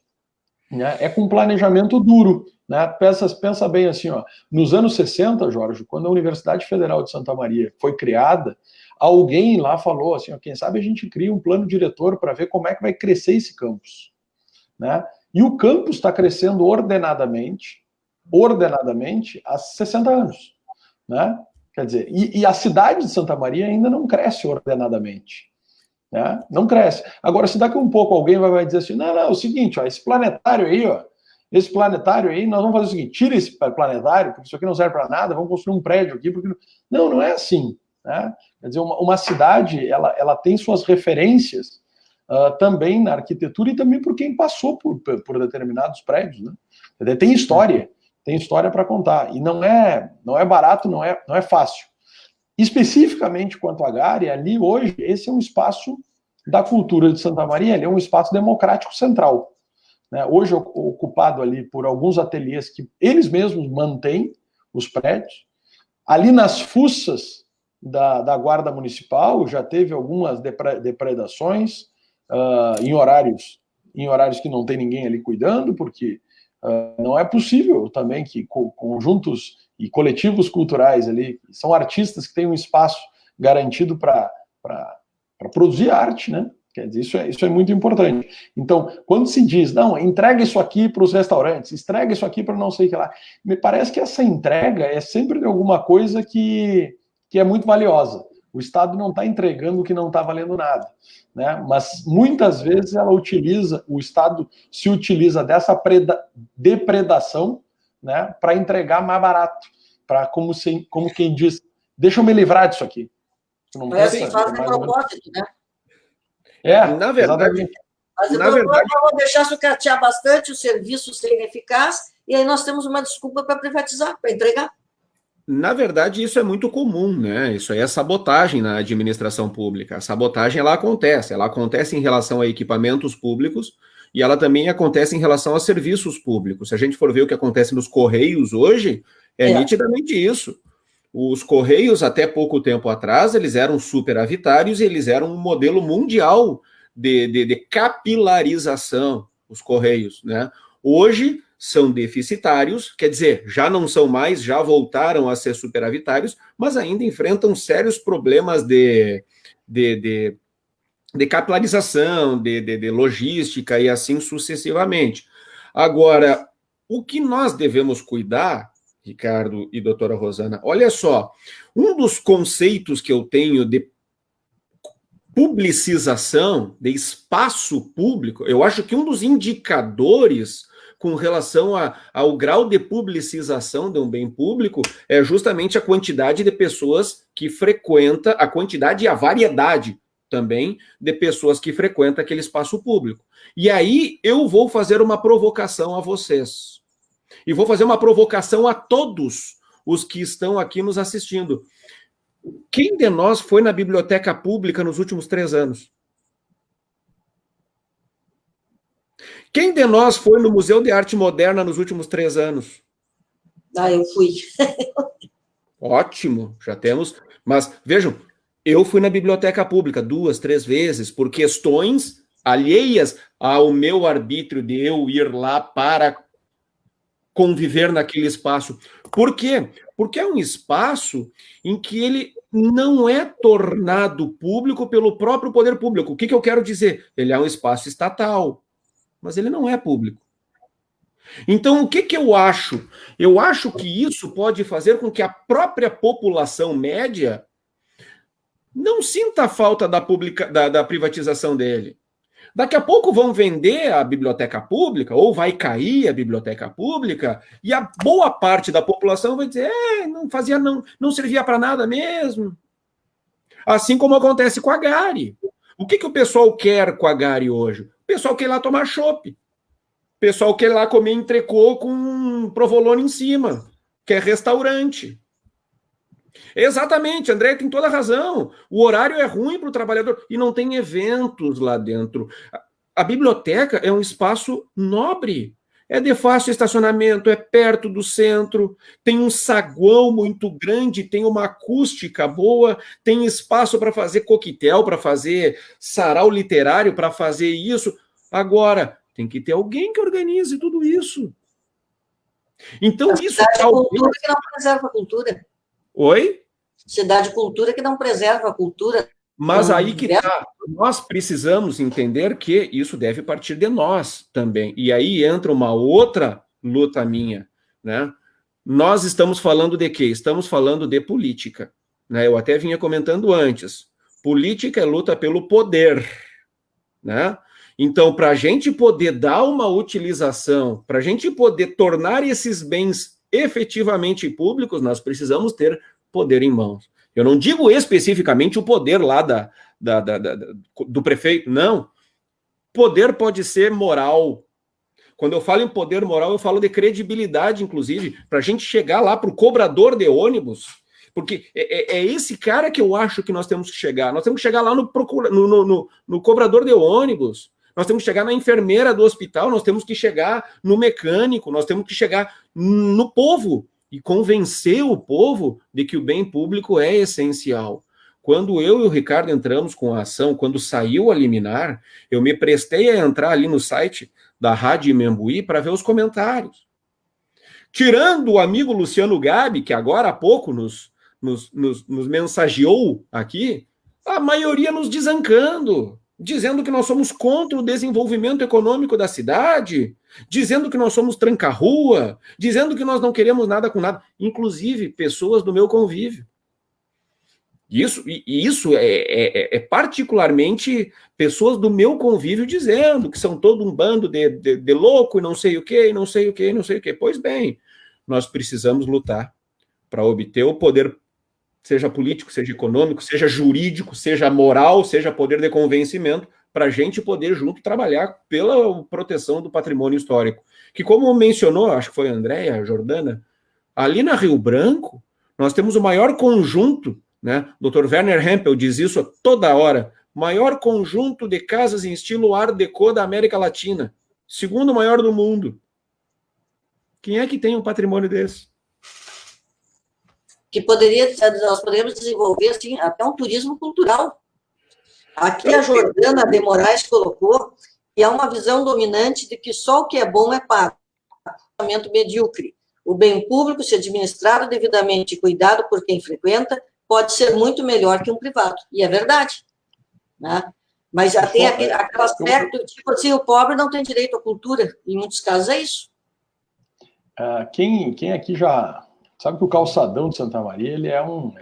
Né? É com planejamento duro. Né? Pensa bem assim, nos anos 60, Jorge, quando a Universidade Federal de Santa Maria foi criada, alguém lá falou assim, quem sabe a gente cria um plano diretor para ver como é que vai crescer esse campus. Né? E o campus está crescendo ordenadamente há 60 anos. Né? Quer dizer, e a cidade de Santa Maria ainda não cresce ordenadamente. Né? Não cresce. Agora, se daqui a um pouco alguém vai dizer assim, não, é o seguinte, esse planetário aí, nós vamos fazer o seguinte, tira esse planetário, porque isso aqui não serve para nada, vamos construir um prédio aqui, porque... Não é assim. né? Quer dizer, uma cidade, ela tem suas referências também na arquitetura e também por quem passou por determinados prédios, né? Quer dizer, tem história para contar, e não é barato, não é fácil. Especificamente quanto a Gari, ali hoje, esse é um espaço da cultura de Santa Maria, ele é um espaço democrático central, né? Hoje ocupado ali por alguns ateliês que eles mesmos mantêm os prédios. Ali nas fuças da Guarda Municipal já teve algumas depredações em horários que não tem ninguém ali cuidando, porque não é possível também que conjuntos e coletivos culturais ali, são artistas que têm um espaço garantido para produzir arte, né? Quer dizer, isso é muito importante. Então, quando se diz, não, entrega isso aqui para os restaurantes, entrega isso aqui para não sei o que lá, me parece que essa entrega é sempre de alguma coisa que é muito valiosa. O Estado não está entregando o que não está valendo nada, né? Mas muitas vezes o Estado se utiliza dessa depredação, né, para entregar mais barato, para como quem diz, deixa eu me livrar disso aqui. Assim faz de propósito, né? Na verdade, mas vamos deixar sucatear bastante, o serviço ser ineficaz, e aí nós temos uma desculpa para privatizar, para entregar. Na verdade, isso é muito comum, né? Isso aí é sabotagem na administração pública. A sabotagem, ela acontece em relação a equipamentos públicos e ela também acontece em relação a serviços públicos. Se a gente for ver o que acontece nos Correios hoje, é nitidamente isso. Os Correios, até pouco tempo atrás, eles eram superavitários e eles eram um modelo mundial de capilarização, os Correios, né? Hoje são deficitários, quer dizer, já não são mais, já voltaram a ser superavitários, mas ainda enfrentam sérios problemas de capilarização, de logística e assim sucessivamente. Agora, o que nós devemos cuidar, Ricardo e doutora Rosana, olha só, um dos conceitos que eu tenho de publicização, de espaço público, eu acho que um dos indicadores com relação ao grau de publicização de um bem público é justamente a quantidade de pessoas que frequenta, a quantidade e a variedade também de pessoas que frequentam aquele espaço público. E aí eu vou fazer uma provocação a vocês. E vou fazer uma provocação a todos os que estão aqui nos assistindo. Quem de nós foi na biblioteca pública nos últimos 3 anos? Quem de nós foi no Museu de Arte Moderna nos últimos 3 anos? Eu fui. Ótimo, já temos. Mas, vejam, eu fui na biblioteca pública 2, 3 vezes por questões alheias ao meu arbítrio de eu ir lá para conviver naquele espaço. Por quê? Porque é um espaço em que ele não é tornado público pelo próprio poder público. O que eu quero dizer? Ele é um espaço estatal, mas ele não é público. Então, o que eu acho? Eu acho que isso pode fazer com que a própria população média não sinta a falta da privatização dele. Daqui a pouco vão vender a biblioteca pública, ou vai cair a biblioteca pública, e a boa parte da população vai dizer, não servia para nada mesmo. Assim como acontece com a Gari. O que o pessoal quer com a Gari hoje? O pessoal quer ir lá tomar chopp. O pessoal quer ir lá comer entrecô com provolone em cima, quer restaurante. Exatamente, André tem toda a razão. O horário é ruim para o trabalhador e não tem eventos lá dentro. A biblioteca é um espaço nobre. É de fácil estacionamento, é perto do centro, tem um saguão muito grande, tem uma acústica boa, tem espaço para fazer coquetel, para fazer sarau literário, para fazer isso. Agora, tem que ter alguém que organize tudo isso. Então, isso é cultura que não preserva a cultura. Oi? Cidade de cultura que não preserva a cultura. Mas aí que tá, nós precisamos entender que isso deve partir de nós também. E aí entra uma outra luta minha, né? Nós estamos falando de quê? Estamos falando de política, né? Eu até vinha comentando antes. Política é luta pelo poder, né? Então, para a gente poder dar uma utilização, para a gente poder tornar esses bens efetivamente públicos, nós precisamos ter poder em mãos. Eu não digo especificamente o poder lá do prefeito, não. Poder pode ser moral. Quando eu falo em poder moral, eu falo de credibilidade, inclusive, para a gente chegar lá para o cobrador de ônibus, porque é esse cara que eu acho que nós temos que chegar. Nós temos que chegar lá no cobrador de ônibus, nós temos que chegar na enfermeira do hospital, nós temos que chegar no mecânico, nós temos que chegar no povo e convencer o povo de que o bem público é essencial. Quando eu e o Ricardo entramos com a ação, quando saiu a liminar, eu me prestei a entrar ali no site da Rádio Membuí para ver os comentários. Tirando o amigo Luciano Gabi, que agora há pouco nos mensageou aqui, a maioria nos desancando, dizendo que nós somos contra o desenvolvimento econômico da cidade, dizendo que nós somos tranca-rua, dizendo que nós não queremos nada com nada, inclusive pessoas do meu convívio. Isso é particularmente pessoas do meu convívio dizendo que são todo um bando de louco e não sei o quê, e não sei o quê, e não sei o quê. Pois bem, nós precisamos lutar para obter o poder, seja político, seja econômico, seja jurídico, seja moral, seja poder de convencimento, para a gente poder junto trabalhar pela proteção do patrimônio histórico. Que, como mencionou, acho que foi a Andréia, a Jordana, ali na Rio Branco, nós temos o maior conjunto, né? Dr. Werner Hempel diz isso a toda hora, maior conjunto de casas em estilo Art Deco da América Latina, segundo maior do mundo. Quem é que tem um patrimônio desse? Que nós poderíamos desenvolver assim, até um turismo cultural. Aqui a Jordana de Moraes colocou que é uma visão dominante de que só o que é bom é pago, pensamento medíocre. O bem público, se administrado devidamente e cuidado por quem frequenta, pode ser muito melhor que um privado. E é verdade. Né? Mas já tem aquele aspecto, tipo assim, o pobre não tem direito à cultura. Em muitos casos é isso. Quem aqui já sabe que o calçadão de Santa Maria ele é um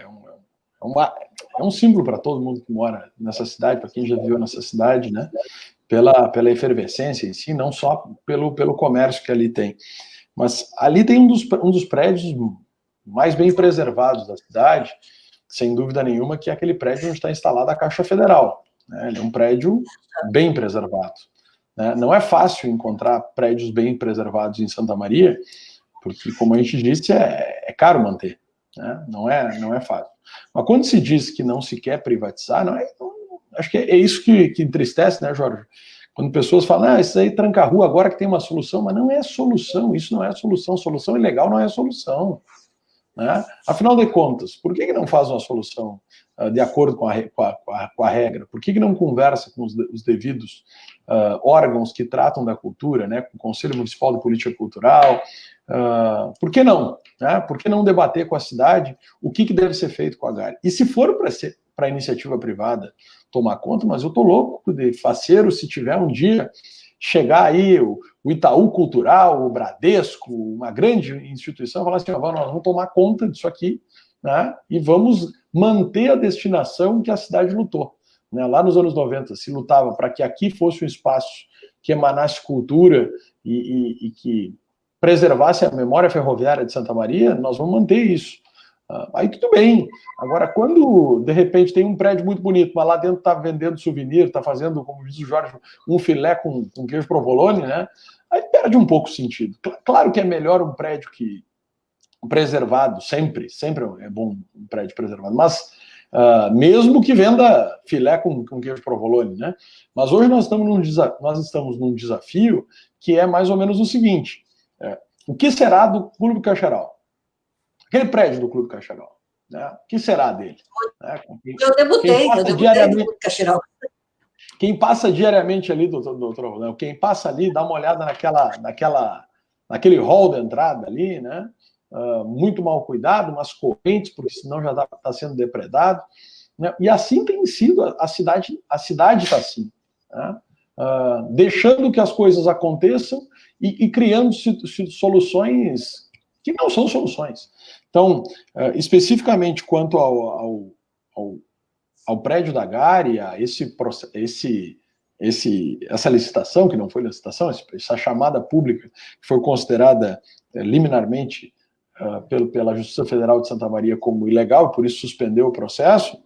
símbolo para todo mundo que mora nessa cidade, para quem já viveu nessa cidade, né? Pela efervescência em si, não só pelo comércio que ali tem. Mas ali tem um dos prédios mais bem preservados da cidade, sem dúvida nenhuma, que é aquele prédio onde está instalada a Caixa Federal. Né? Ele é um prédio bem preservado. Né? Não é fácil encontrar prédios bem preservados em Santa Maria, porque, como a gente disse, é caro manter. Né? Não é fácil. Mas quando se diz que não se quer privatizar, acho que é isso que entristece, né, Jorge? Quando pessoas falam, isso aí tranca a rua agora que tem uma solução, mas não é solução, isso não é solução. Solução ilegal não é solução. Né? Afinal de contas, por que não faz uma solução de acordo com a regra? Por que não conversa com os devidos órgãos que tratam da cultura, né? Com o Conselho Municipal de Política Cultural? Por que não? Né? Por que não debater com a cidade o que deve ser feito com a GARI? E se for para a iniciativa privada tomar conta, mas eu estou louco de faceiro se tiver um dia chegar aí o Itaú Cultural, o Bradesco, uma grande instituição, falar assim, nós vamos tomar conta disso aqui, né, e vamos manter a destinação que a cidade lutou. Né? Lá nos anos 90 se lutava para que aqui fosse um espaço que emanasse cultura e que preservasse a memória ferroviária de Santa Maria, nós vamos manter isso. Aí tudo bem. Agora, quando, de repente, tem um prédio muito bonito, mas lá dentro está vendendo souvenir, está fazendo, como diz o Jorge, um filé com queijo provolone, né? Aí perde um pouco o sentido. Claro que é melhor um prédio preservado, sempre é bom um prédio preservado, mas mesmo que venda filé com queijo provolone, né? Mas hoje nós estamos num desafio que é mais ou menos o seguinte, o que será do Clube Cacharal? Aquele prédio do Clube Cacharal, né? O que será dele? Né? Eu debutei no Clube Cacharal. Quem passa diariamente ali, doutor, quem passa ali, dá uma olhada naquele hall da entrada ali, né? Muito mal cuidado, umas correntes, porque senão já está sendo depredado. Né? E assim tem sido, a cidade está assim. Né? Deixando que as coisas aconteçam e criando soluções que não são soluções. Então, especificamente quanto ao prédio da GARI, a essa licitação, que não foi licitação, essa chamada pública, que foi considerada liminarmente pela Justiça Federal de Santa Maria como ilegal, e por isso suspendeu o processo,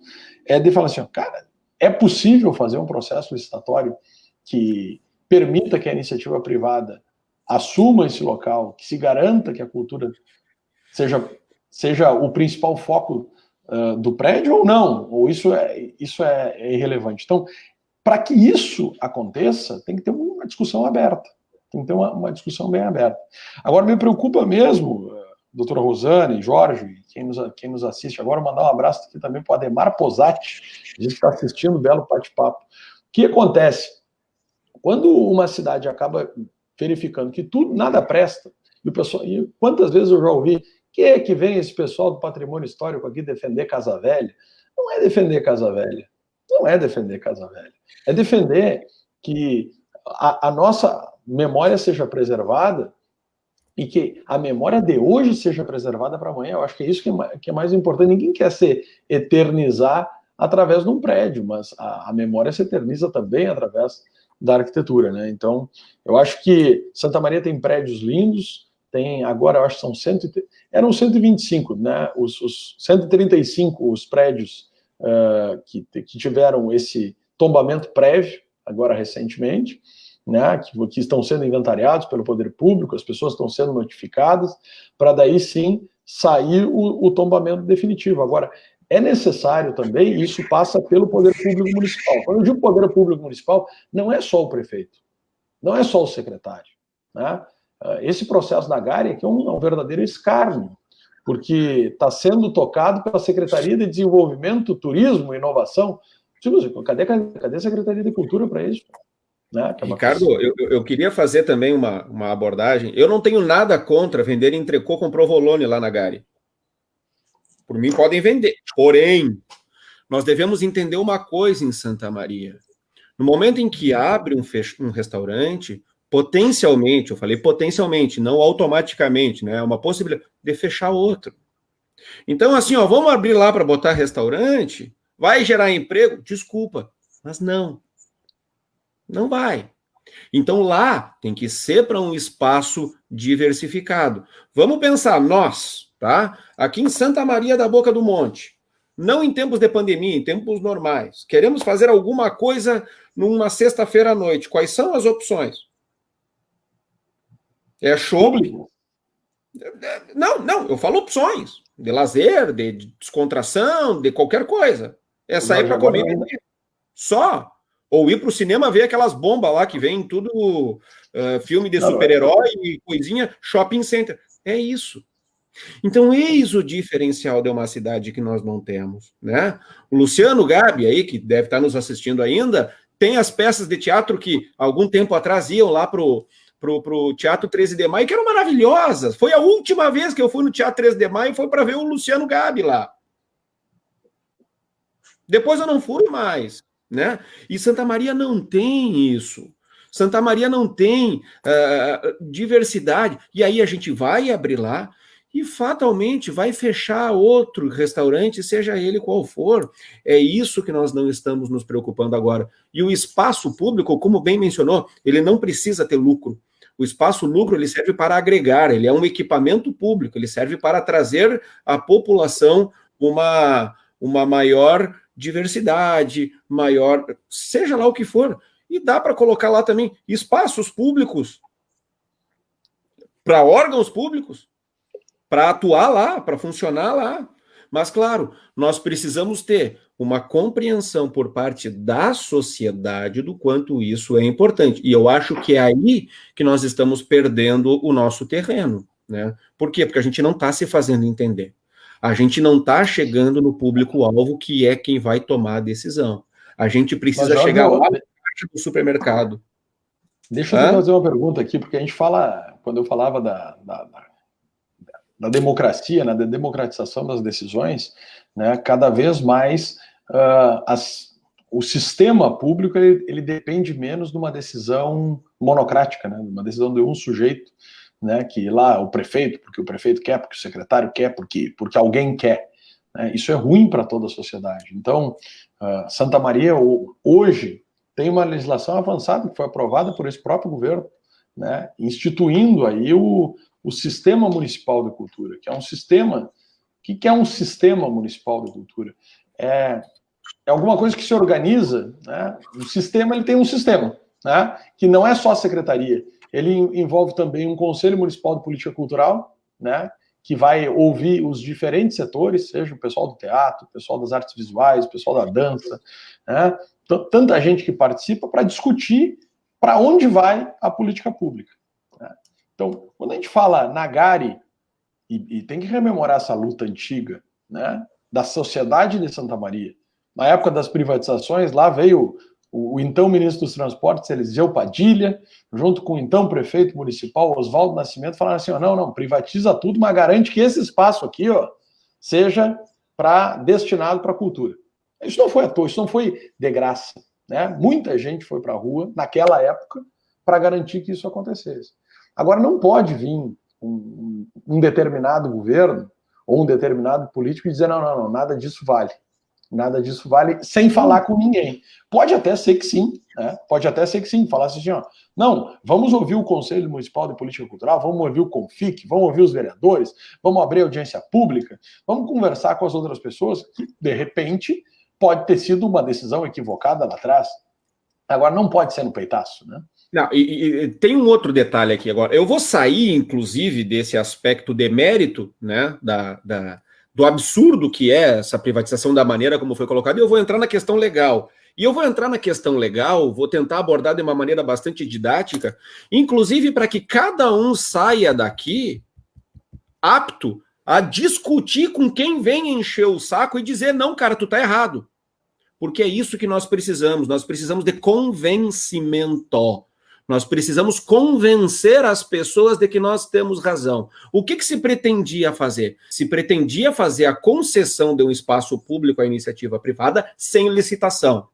é de falar assim, cara, é possível fazer um processo licitatório que permita que a iniciativa privada assuma esse local, que se garanta que a cultura seja o principal foco do prédio ou não, ou isso é irrelevante. Então, para que isso aconteça, tem que ter uma discussão aberta, tem que ter uma discussão bem aberta. Agora, me preocupa mesmo, doutora Rosane, Jorge, quem nos assiste agora, mandar um abraço aqui também para o Ademar Posati, a gente está assistindo, belo bate-papo. O que acontece? Quando uma cidade acaba verificando que tudo, nada presta, e quantas vezes eu já ouvi, que vem esse pessoal do patrimônio histórico aqui defender Casa Velha? Não é defender Casa Velha, não é defender Casa Velha, é defender que a nossa memória seja preservada e que a memória de hoje seja preservada para amanhã. Eu acho que é isso que é mais importante. Ninguém quer se eternizar através de um prédio, mas a memória se eterniza também através da arquitetura, né? Então, eu acho que Santa Maria tem prédios lindos, tem agora, eu acho que eram 125, né? Os 135 os prédios que tiveram esse tombamento prévio, agora recentemente, né, que estão sendo inventariados pelo poder público, as pessoas estão sendo notificadas, para daí sim sair o tombamento definitivo. Agora, é necessário também, e isso passa pelo poder público municipal. Quando eu digo poder público municipal, não é só o prefeito, não é só o secretário, né? Esse processo da GARI aqui é um verdadeiro escárnio, porque está sendo tocado pela Secretaria de Desenvolvimento, Turismo e Inovação. Tipo, cadê a Secretaria de Cultura para isso? Né? Ricardo, eu queria fazer também uma abordagem. Eu não tenho nada contra vender entrecô com provolone lá na GARI. Por mim, podem vender. Porém, nós devemos entender uma coisa em Santa Maria. No momento em que abre um restaurante, potencialmente, eu falei potencialmente, não automaticamente, né? É uma possibilidade de fechar outro. Então, assim, ó, vamos abrir lá para botar restaurante, vai gerar emprego? Desculpa, mas não. Não vai. Então lá tem que ser para um espaço diversificado. Vamos pensar, nós, tá? Aqui em Santa Maria da Boca do Monte, não em tempos de pandemia, em tempos normais, queremos fazer alguma coisa numa sexta-feira à noite. Quais são as opções? É shopping? Não, eu falo opções. De lazer, de descontração, de qualquer coisa. É sair para comer. Só. Ou ir para o cinema ver aquelas bombas lá que vem tudo filme de super-herói e coisinha, shopping center. É isso. Então, eis o diferencial de uma cidade que nós não temos, né? O Luciano Gabi, aí, que deve estar nos assistindo ainda, tem as peças de teatro que, algum tempo atrás, iam lá pro Teatro 13 de Maio, que eram maravilhosas. Foi a última vez que eu fui no Teatro 13 de Maio, foi para ver o Luciano Gabi lá. Depois eu não fui mais, né? E Santa Maria não tem isso. Santa Maria não tem diversidade. E aí a gente vai abrir lá e fatalmente vai fechar outro restaurante, seja ele qual for. É isso que nós não estamos nos preocupando agora. E o espaço público, como bem mencionou, ele não precisa ter lucro. O espaço lucro ele serve para agregar, ele é um equipamento público, ele serve para trazer à população uma maior diversidade, maior, seja lá o que for. E dá para colocar lá também espaços públicos para órgãos públicos, para atuar lá, para funcionar lá. Mas, claro, nós precisamos ter uma compreensão por parte da sociedade do quanto isso é importante. E eu acho que é aí que nós estamos perdendo o nosso terreno, né? Por quê? Porque a gente não está se fazendo entender. A gente não está chegando no público-alvo, que é quem vai tomar a decisão. A gente precisa chegar lá no caixa do supermercado. Deixa eu fazer uma pergunta aqui, porque a gente fala, quando eu falava da democracia, né, da democratização das decisões, né, cada vez mais o sistema público ele depende menos de uma decisão monocrática, né, uma decisão de um sujeito, né, que lá o prefeito, porque o prefeito quer, porque o secretário quer, porque alguém quer. Né, isso é ruim para toda a sociedade. Então, Santa Maria hoje tem uma legislação avançada que foi aprovada por esse próprio governo, né, instituindo aí o o Sistema Municipal de Cultura, que é um sistema... O que é um Sistema Municipal de Cultura? É alguma coisa que se organiza, né? O sistema, ele tem um sistema, né? Que não é só a secretaria, ele envolve também um Conselho Municipal de Política Cultural, né? Que vai ouvir os diferentes setores, seja o pessoal do teatro, o pessoal das artes visuais, o pessoal da dança, né? Tanta gente que participa para discutir para onde vai a política pública, né? Então, quando a gente fala Nagari, e tem que rememorar essa luta antiga, né? Da sociedade de Santa Maria. Na época das privatizações, lá veio o então ministro dos Transportes, Eliseu Padilha, junto com o então prefeito municipal, Oswaldo Nascimento, falaram assim, não, privatiza tudo, mas garante que esse espaço aqui, ó, seja destinado para a cultura. Isso não foi à toa, isso não foi de graça, né? Muita gente foi para a rua, naquela época, para garantir que isso acontecesse. Agora, não pode vir um determinado governo ou um determinado político e dizer, não, nada disso vale. Nada disso vale, sem falar com ninguém. Pode até ser que sim, né? Pode até ser que sim, falasse assim, ó, não, vamos ouvir o Conselho Municipal de Política Cultural, vamos ouvir o CONFIC, vamos ouvir os vereadores, vamos abrir audiência pública, vamos conversar com as outras pessoas, que, de repente, pode ter sido uma decisão equivocada lá atrás. Agora, não pode ser no peitaço, né? Não, e tem um outro detalhe aqui agora. Eu vou sair, inclusive, desse aspecto de mérito, né, do absurdo que é essa privatização da maneira como foi colocada, e eu vou entrar na questão legal. E eu vou entrar na questão legal, vou tentar abordar de uma maneira bastante didática, inclusive para que cada um saia daqui apto a discutir com quem vem encher o saco e dizer, não, cara, tu tá errado. Porque é isso que nós precisamos de convencimento. Nós precisamos convencer as pessoas de que nós temos razão. O que se pretendia fazer? Se pretendia fazer a concessão de um espaço público à iniciativa privada sem licitação.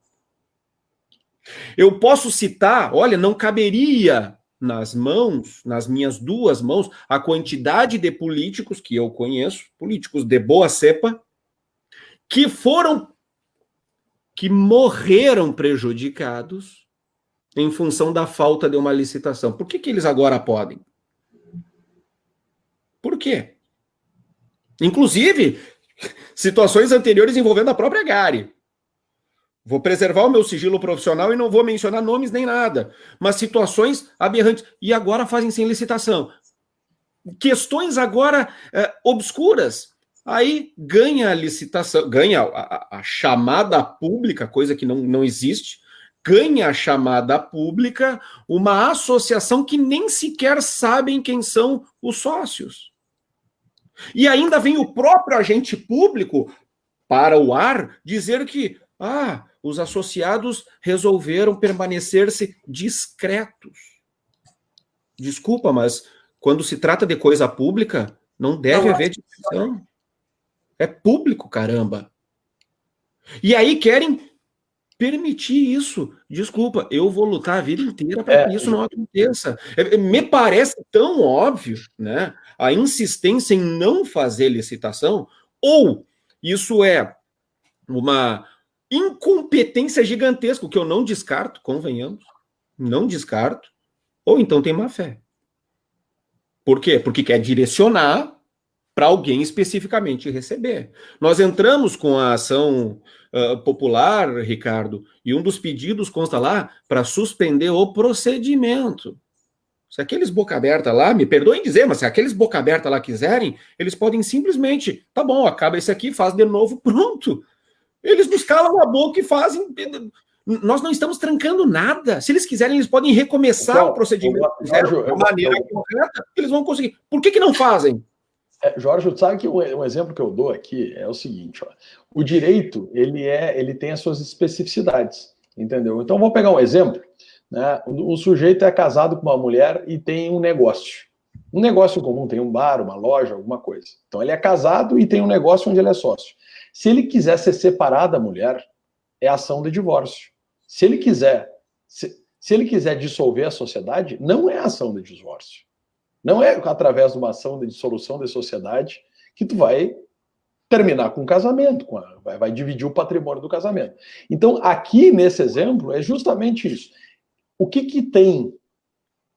Eu posso citar, olha, não caberia nas minhas duas mãos, a quantidade de políticos que eu conheço, políticos de boa cepa, que morreram prejudicados em função da falta de uma licitação. Por que eles agora podem? Por quê? Inclusive, situações anteriores envolvendo a própria Gari. Vou preservar o meu sigilo profissional e não vou mencionar nomes nem nada. Mas situações aberrantes. E agora fazem sem licitação. Questões agora obscuras. Aí ganha a licitação, ganha a chamada pública, coisa que não existe, ganha a chamada pública uma associação que nem sequer sabem quem são os sócios. E ainda vem o próprio agente público para o ar dizer que os associados resolveram permanecer-se discretos. Desculpa, mas quando se trata de coisa pública, não deve haver discussão. É público, caramba. E aí querem permitir isso. Desculpa, eu vou lutar a vida inteira para que isso não aconteça. Me parece tão óbvio, né, a insistência em não fazer licitação, ou isso é uma incompetência gigantesca, que eu não descarto, convenhamos, não descarto, ou então tem má fé. Por quê? Porque quer direcionar para alguém especificamente receber. Nós entramos com a ação popular, Ricardo, e um dos pedidos consta lá para suspender o procedimento. Se aqueles boca aberta lá, me perdoem dizer, mas se aqueles boca aberta lá quiserem, eles podem simplesmente, tá bom, acaba esse aqui, faz de novo, pronto. Eles nos calam a boca e fazem... Nós não estamos trancando nada. Se eles quiserem, eles podem recomeçar o procedimento de maneira correta, eles vão conseguir. Por que não fazem? Jorge, sabe que um exemplo que eu dou aqui é o seguinte, ó, o direito, ele tem as suas especificidades, entendeu? Então, vou pegar um exemplo, né? O sujeito é casado com uma mulher e tem um negócio comum, tem um bar, uma loja, alguma coisa. Então, ele é casado e tem um negócio onde ele é sócio. Se ele quiser ser separado da mulher, é ação de divórcio. Se ele quiser dissolver a sociedade, não é ação de divórcio. Não é através de uma ação de dissolução de sociedade que tu vai terminar com o casamento, vai dividir o patrimônio do casamento. Então, aqui nesse exemplo, é justamente isso. O que tem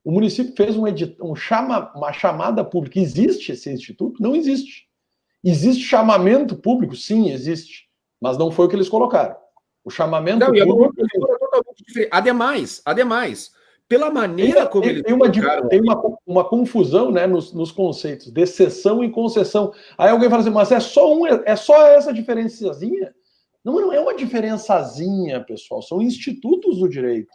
O município fez uma chamada pública. Existe esse instituto? Não existe. Existe chamamento público? Sim, existe. Mas não foi o que eles colocaram. O chamamento Não, público... é totalmente diferente. Ademais, pela maneira como eles colocaram... Tem uma confusão, né, nos conceitos de cessão e concessão. Aí alguém fala assim, mas é só essa diferençazinha? Não é uma diferençazinha, pessoal. São institutos do direito.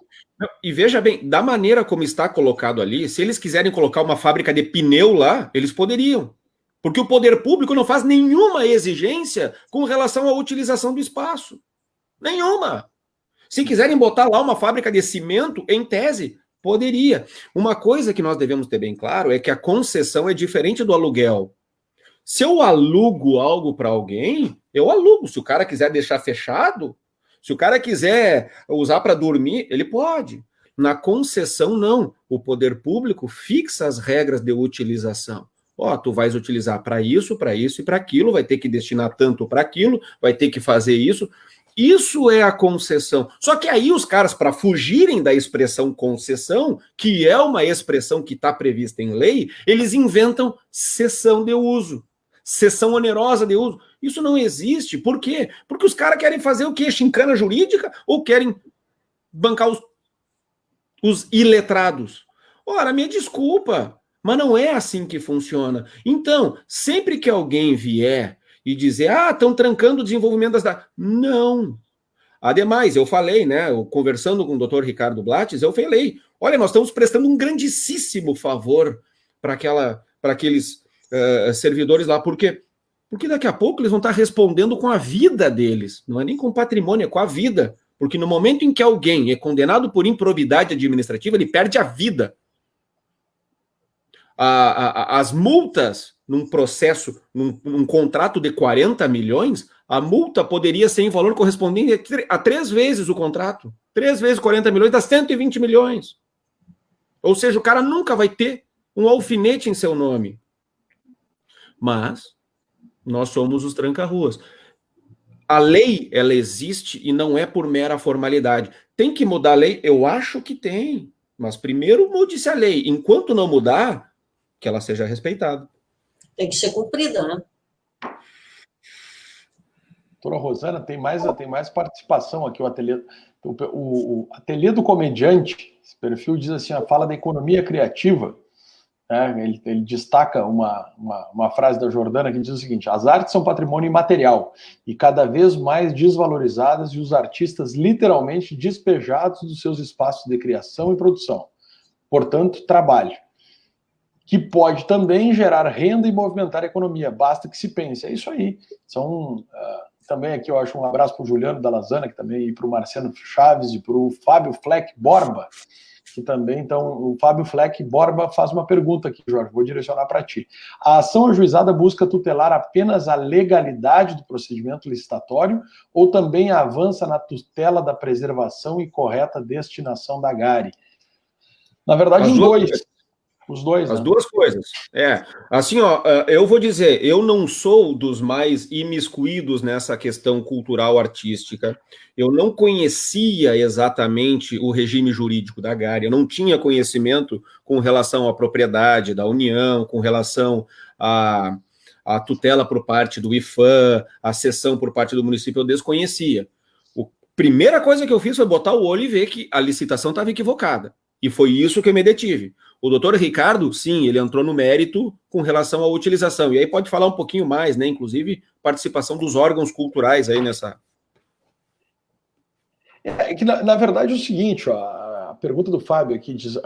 E veja bem, da maneira como está colocado ali, se eles quiserem colocar uma fábrica de pneu lá, eles poderiam. Porque o poder público não faz nenhuma exigência com relação à utilização do espaço. Nenhuma. Se quiserem botar lá uma fábrica de cimento, em tese, poderia. Uma coisa que nós devemos ter bem claro é que a concessão é diferente do aluguel. Se eu alugo algo para alguém, eu alugo. Se o cara quiser deixar fechado, se o cara quiser usar para dormir, ele pode. Na concessão, não. O poder público fixa as regras de utilização. Ó, tu vais utilizar para isso e para aquilo, vai ter que destinar tanto para aquilo, vai ter que fazer isso. Isso é a concessão. Só que aí os caras, para fugirem da expressão concessão, que é uma expressão que está prevista em lei, eles inventam cessão de uso, cessão onerosa de uso. Isso não existe. Por quê? Porque os caras querem fazer o quê? Chincana jurídica ou querem bancar os iletrados? Ora, me desculpa, mas não é assim que funciona. Então, sempre que alguém vier e dizer, estão trancando o desenvolvimento das datas. Não. Ademais, eu falei, né, conversando com o Dr. Ricardo Blattes, eu falei, olha, nós estamos prestando um grandíssimo favor para aqueles servidores lá, porque daqui a pouco eles vão estar respondendo com a vida deles, não é nem com o patrimônio, é com a vida, porque no momento em que alguém é condenado por improbidade administrativa, ele perde a vida. As multas num processo, num contrato de 40 milhões, a multa poderia ser em valor correspondente a 3 vezes o contrato. 3 vezes 40 milhões dá 120 milhões. Ou seja, o cara nunca vai ter um alfinete em seu nome. Mas nós somos os tranca-ruas. A lei, ela existe e não é por mera formalidade. Tem que mudar a lei? Eu acho que tem. Mas primeiro mude-se a lei. Enquanto não mudar, que ela seja respeitada. Tem que ser cumprida, né? Doutora Rosana, tem mais participação aqui, o ateliê do comediante, esse perfil diz assim, fala da economia criativa, né? Ele destaca uma frase da Jordana que diz o seguinte, as artes são patrimônio imaterial e cada vez mais desvalorizadas e os artistas literalmente despejados dos seus espaços de criação e produção. Portanto, trabalho. Que pode também gerar renda e movimentar a economia, basta que se pense. É isso aí. Também aqui eu acho um abraço para o Juliano Dalazana, que também, e para o Marciano Chaves, e para o Fábio Fleck Borba, que também, então, o Fábio Fleck Borba faz uma pergunta aqui, Jorge, vou direcionar para ti. A ação ajuizada busca tutelar apenas a legalidade do procedimento licitatório ou também avança na tutela da preservação e correta destinação da GARI? Na verdade, os dois. As duas coisas. Assim, eu vou dizer, eu não sou dos mais imiscuídos nessa questão cultural artística. Eu não conhecia exatamente o regime jurídico da GARI, eu não tinha conhecimento com relação à propriedade da União, com relação à tutela por parte do IFAM, a cessão por parte do município, eu desconhecia. A primeira coisa que eu fiz foi botar o olho e ver que a licitação estava equivocada. E foi isso que eu me detive. O doutor Ricardo, sim, ele entrou no mérito com relação à utilização. E aí pode falar um pouquinho mais, né? Inclusive, participação dos órgãos culturais aí nessa... que, na verdade, é o seguinte, a pergunta do Fábio aqui diz...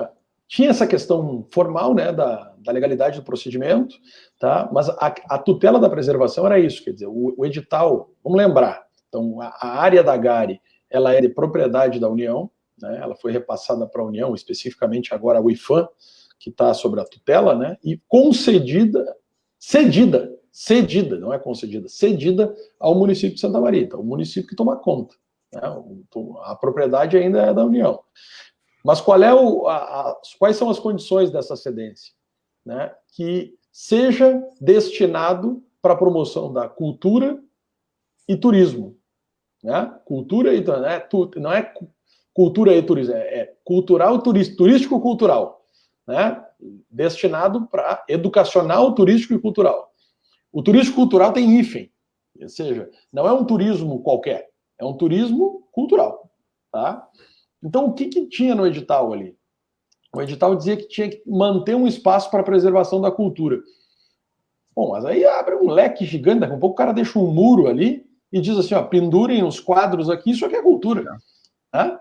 Tinha essa questão formal, né, da legalidade do procedimento, tá? Mas a tutela da preservação era isso, quer dizer, o edital, vamos lembrar, então, a área da GARI, ela é de propriedade da União, né, ela foi repassada para a União, especificamente agora o IFAM, que está sobre a tutela, né, e cedida, não é concedida, cedida ao município de Santa Maria, então, o município que toma conta, né, a propriedade ainda é da União. Mas quais são as condições dessa cedência? Né, que seja destinado para a promoção da cultura e turismo. Né, cultura e não é cultura e turismo, é cultural, turístico-cultural. né, destinado para educacional, turístico e cultural. O turístico cultural tem hífen, ou seja, não é um turismo qualquer, é um turismo cultural. Tá? Então, o que tinha no edital ali? O edital dizia que tinha que manter um espaço para a preservação da cultura. Bom, mas aí abre um leque gigante, daqui a pouco o cara deixa um muro ali e diz assim, ó, pendurem os quadros aqui, isso aqui é cultura. Né?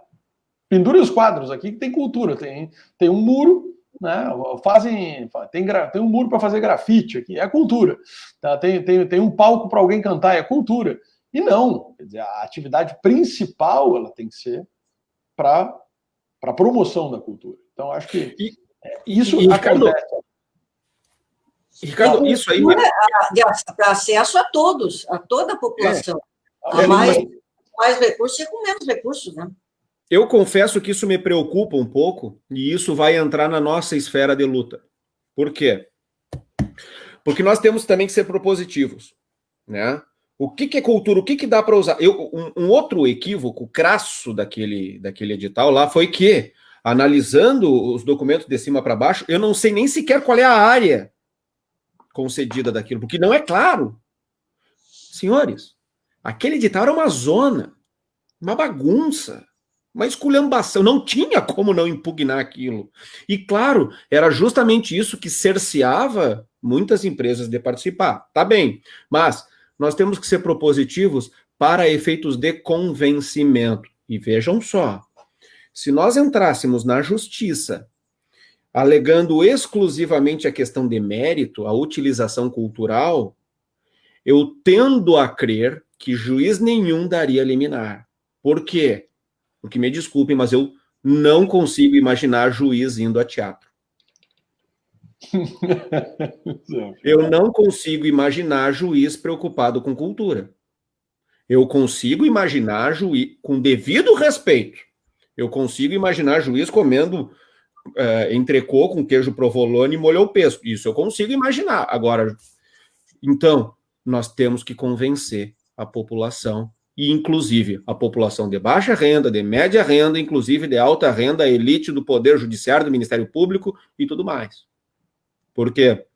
Pendurem os quadros aqui que tem cultura, tem um muro, né? Tem um muro para fazer grafite aqui, é cultura. Tá? Tem um palco para alguém cantar, é cultura. E não, quer dizer, a atividade principal ela tem que ser para promoção da cultura. Então, acho que isso acontece. Ricardo, isso aí... Para acesso a todos, a toda a população. Mais recursos e com menos recursos, né? Eu confesso que isso me preocupa um pouco e isso vai entrar na nossa esfera de luta. Por quê? Porque nós temos também que ser propositivos, né? O que é cultura? O que dá para usar? Um outro equívoco crasso daquele edital lá foi que, analisando os documentos de cima para baixo, eu não sei nem sequer qual é a área concedida daquilo, porque não é claro. Senhores, aquele edital era uma zona, uma bagunça, uma esculhambação, não tinha como não impugnar aquilo. E claro, era justamente isso que cerceava muitas empresas de participar. Tá bem, mas nós temos que ser propositivos para efeitos de convencimento. E vejam só, se nós entrássemos na justiça alegando exclusivamente a questão de mérito, a utilização cultural, eu tendo a crer que juiz nenhum daria liminar. Por quê? Porque, me desculpem, mas eu não consigo imaginar juiz indo a teatro. Eu não consigo imaginar juiz preocupado com cultura. Eu consigo imaginar juiz, com devido respeito, eu consigo imaginar juiz comendo entrecô com queijo provolone e molho ao pesto. Isso eu consigo imaginar. Agora, então, nós temos que convencer a população, e inclusive a população de baixa renda, de média renda, inclusive de alta renda, a elite do Poder Judiciário, do Ministério Público e tudo mais. Por quê?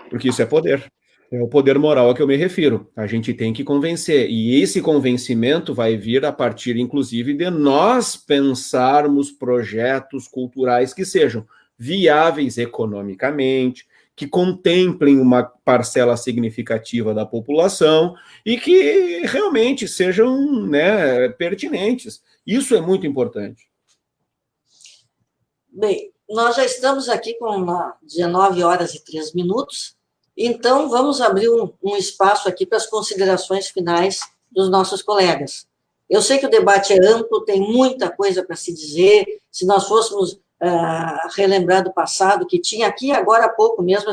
Porque isso é poder. É o poder moral a que eu me refiro. A gente tem que convencer. E esse convencimento vai vir a partir, inclusive, de nós pensarmos projetos culturais que sejam viáveis economicamente, que contemplem uma parcela significativa da população e que realmente sejam, né, pertinentes. Isso é muito importante. Bem, nós já estamos aqui com 19 horas e 3 minutos, então vamos abrir um espaço aqui para as considerações finais dos nossos colegas. Eu sei que o debate é amplo, tem muita coisa para se dizer, se nós fôssemos relembrar do passado, que tinha aqui agora há pouco mesmo,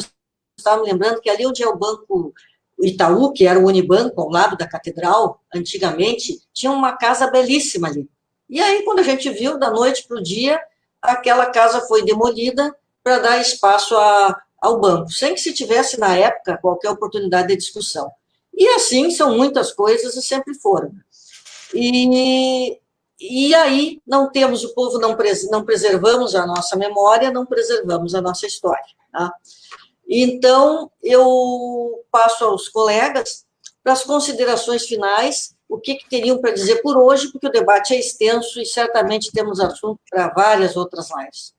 estava me lembrando que ali onde é o Banco Itaú, que era o Unibanco, ao lado da Catedral, antigamente, tinha uma casa belíssima ali. E aí, quando a gente viu, da noite para o dia, aquela casa foi demolida para dar espaço ao banco, sem que se tivesse, na época, qualquer oportunidade de discussão. E assim, são muitas coisas e sempre foram. E aí, não temos o povo, não preservamos a nossa memória, não preservamos a nossa história. Tá? Então, eu passo aos colegas para as considerações finais, o que teriam para dizer por hoje, porque o debate é extenso e certamente temos assunto para várias outras lives.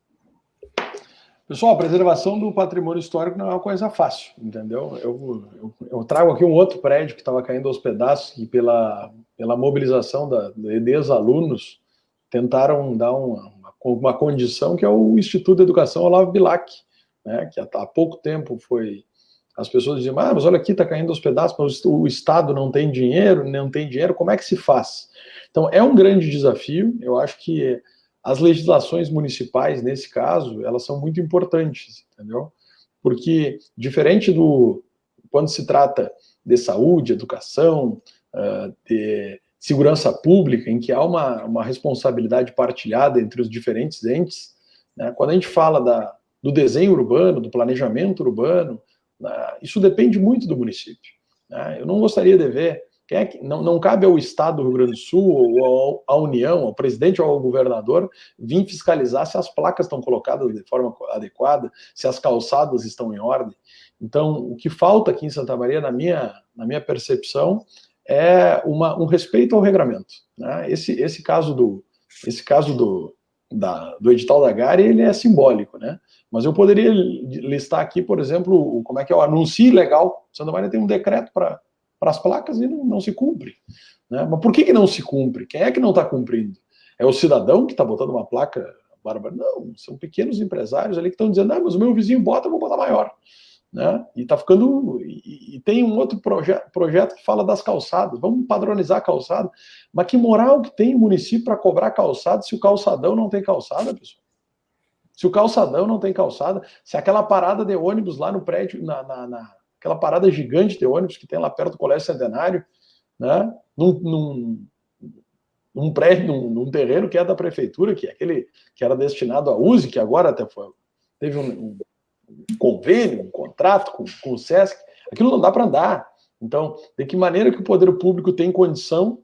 Pessoal, a preservação do patrimônio histórico não é uma coisa fácil, entendeu? Eu trago aqui um outro prédio que estava caindo aos pedaços e pela mobilização de ex-alunos tentaram dar uma condição que é o Instituto de Educação Olavo Bilac, né, que há pouco tempo as pessoas diziam, mas olha aqui, está caindo aos pedaços, mas o Estado não tem dinheiro, como é que se faz? Então, é um grande desafio, eu acho que as legislações municipais, nesse caso, elas são muito importantes, entendeu? Porque, diferente quando se trata de saúde, educação, de segurança pública, em que há uma responsabilidade partilhada entre os diferentes entes, né, quando a gente fala do desenho urbano, do planejamento urbano, isso depende muito do município. Né? Eu não gostaria de ver Quem é que, não cabe ao Estado do Rio Grande do Sul, ou à União, ao presidente ou ao governador, vir fiscalizar se as placas estão colocadas de forma adequada, se as calçadas estão em ordem. Então, o que falta aqui em Santa Maria, na minha percepção, é um respeito ao regramento, né? Esse caso do edital da Gari, ele é simbólico, né? Mas eu poderia listar aqui, por exemplo, como é que é o anúncio ilegal. Santa Maria tem um decreto para as placas e não se cumpre, né? Mas por que não se cumpre? Quem é que não está cumprindo? É o cidadão que está botando uma placa bárbara? Não, são pequenos empresários ali que estão dizendo, mas o meu vizinho bota, eu vou botar maior, né? E está ficando... E tem um outro projeto que fala das calçadas. Vamos padronizar a calçada. Mas que moral que tem o município para cobrar calçada se o calçadão não tem calçada, pessoal? Se o calçadão não tem calçada, se aquela parada de ônibus lá no prédio, aquela parada gigante de ônibus que tem lá perto do Colégio Centenário, né? Num prédio, num terreno que é da prefeitura, que é aquele que era destinado à USE, que agora até teve um convênio, um contrato com o SESC, aquilo não dá para andar. Então, de que maneira que o poder público tem condição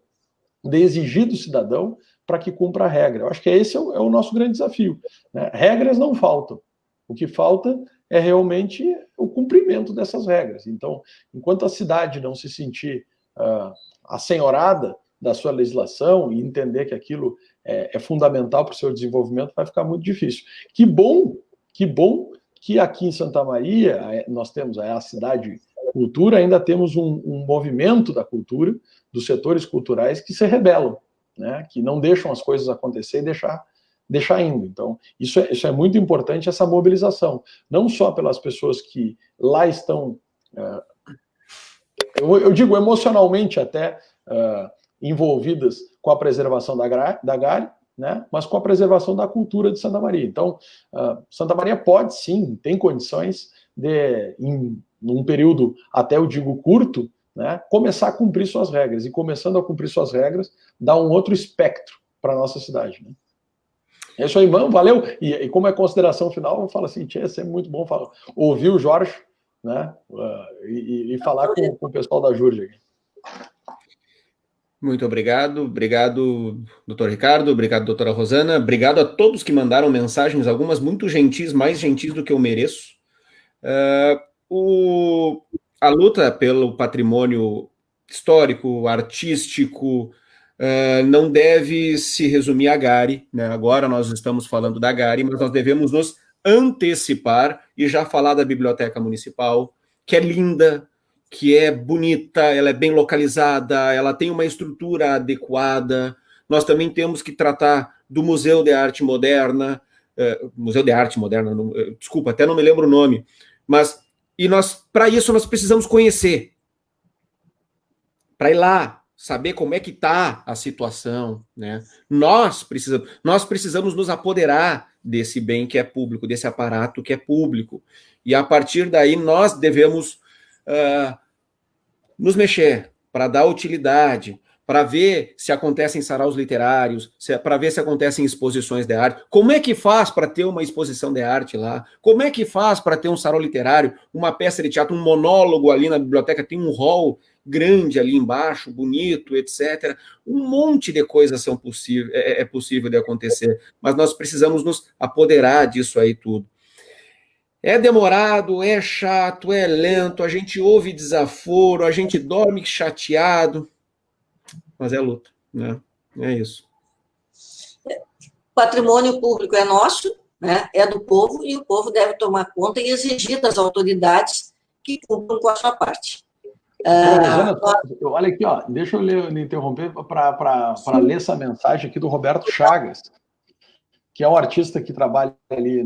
de exigir do cidadão para que cumpra a regra? Eu acho que esse é o nosso grande desafio, né? Regras não faltam. O que falta é realmente o cumprimento dessas regras. Então, enquanto a cidade não se sentir assenhorada da sua legislação e entender que aquilo é fundamental para o seu desenvolvimento, vai ficar muito difícil. Que bom que aqui em Santa Maria nós temos a cidade cultura, ainda temos um movimento da cultura, dos setores culturais que se rebelam, né? Que não deixam as coisas acontecer e deixar indo. Então, isso é muito importante, essa mobilização, não só pelas pessoas que lá estão, eu digo emocionalmente até, envolvidas com a preservação da Gari, né? Mas com a preservação da cultura de Santa Maria. Então, Santa Maria pode sim, tem condições de, num período até eu digo curto, né, começar a cumprir suas regras, e começando a cumprir suas regras, dá um outro espectro para a nossa cidade, né? É isso aí, mano, valeu. E como é consideração final, eu falo assim, é sempre muito bom ouvir o Jorge, né, e falar com o pessoal da Jurge aqui. Muito obrigado, doutor Ricardo, obrigado, doutora Rosana, obrigado a todos que mandaram mensagens, algumas muito gentis, mais gentis do que eu mereço. A luta pelo patrimônio histórico, artístico, não deve se resumir à Gari, né? Agora nós estamos falando da Gari, mas nós devemos nos antecipar e já falar da Biblioteca Municipal, que é linda, que é bonita, ela é bem localizada, ela tem uma estrutura adequada. Nós também temos que tratar do Museu de Arte Moderna, desculpa, até não me lembro o nome, mas para isso nós precisamos conhecer, para ir lá, saber como é que está a situação, né? Nós precisamos nos apoderar desse bem que é público, desse aparato que é público, e a partir daí nós devemos nos mexer para dar utilidade, para ver se acontecem saraus literários, para ver se acontecem exposições de arte. Como é que faz para ter uma exposição de arte lá? Como é que faz para ter um sarau literário, uma peça de teatro, um monólogo ali na biblioteca, tem um hall grande ali embaixo, bonito, etc. Um monte de coisas é possível de acontecer, mas nós precisamos nos apoderar disso aí tudo. É demorado, é chato, é lento, a gente ouve desaforo, a gente dorme chateado, mas é luta, né? É isso. Patrimônio público é nosso, né? É do povo, e o povo deve tomar conta e exigir das autoridades que cumpram com a sua parte. Olha aqui, ó, deixa eu interromper para ler essa mensagem aqui do Roberto Chagas, que é um artista que trabalha ali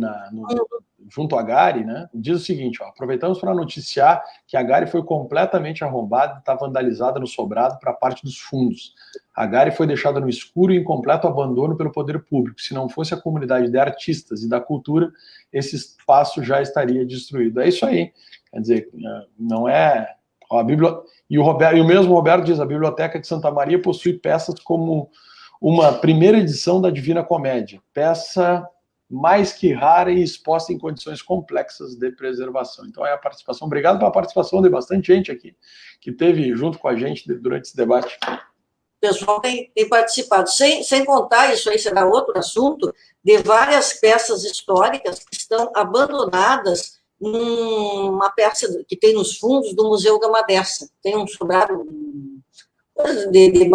junto à Gari, né? Diz o seguinte, ó: aproveitamos para noticiar que a Gari foi completamente arrombada e está vandalizada no sobrado para a parte dos fundos. A Gari foi deixada no escuro e em completo abandono pelo poder público. Se não fosse a comunidade de artistas e da cultura, esse espaço já estaria destruído. É isso aí. Quer dizer, não é... Ó, e o mesmo Roberto diz: a Biblioteca de Santa Maria possui peças como uma primeira edição da Divina Comédia, peça mais que rara e exposta em condições complexas de preservação. Então, é a participação. Obrigado pela participação de bastante gente aqui, que esteve junto com a gente durante esse debate. O pessoal tem participado. Sem contar, isso aí será outro assunto, de várias peças históricas que estão abandonadas numa peça que tem nos fundos do Museu Gama Dessa. Tem um sobrado de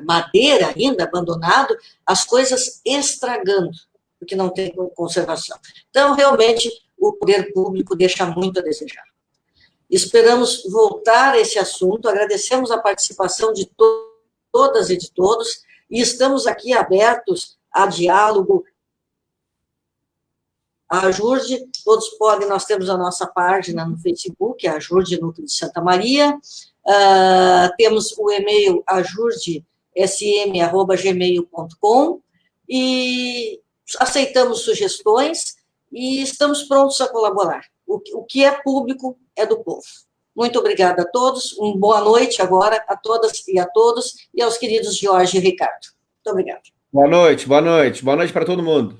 madeira ainda abandonado, as coisas estragando, porque não tem conservação. Então, realmente, o poder público deixa muito a desejar. Esperamos voltar a esse assunto, agradecemos a participação de todas e de todos, e estamos aqui abertos a diálogo. A AJURD, todos podem, nós temos a nossa página no Facebook, a AJURD Núcleo de Santa Maria, temos o e-mail ajurdsm@gmail.com, e aceitamos sugestões e estamos prontos a colaborar. O que é público é do povo. Muito obrigada a todos, uma boa noite agora a todas e a todos, e aos queridos Jorge e Ricardo. Muito obrigada. Boa noite para todo mundo.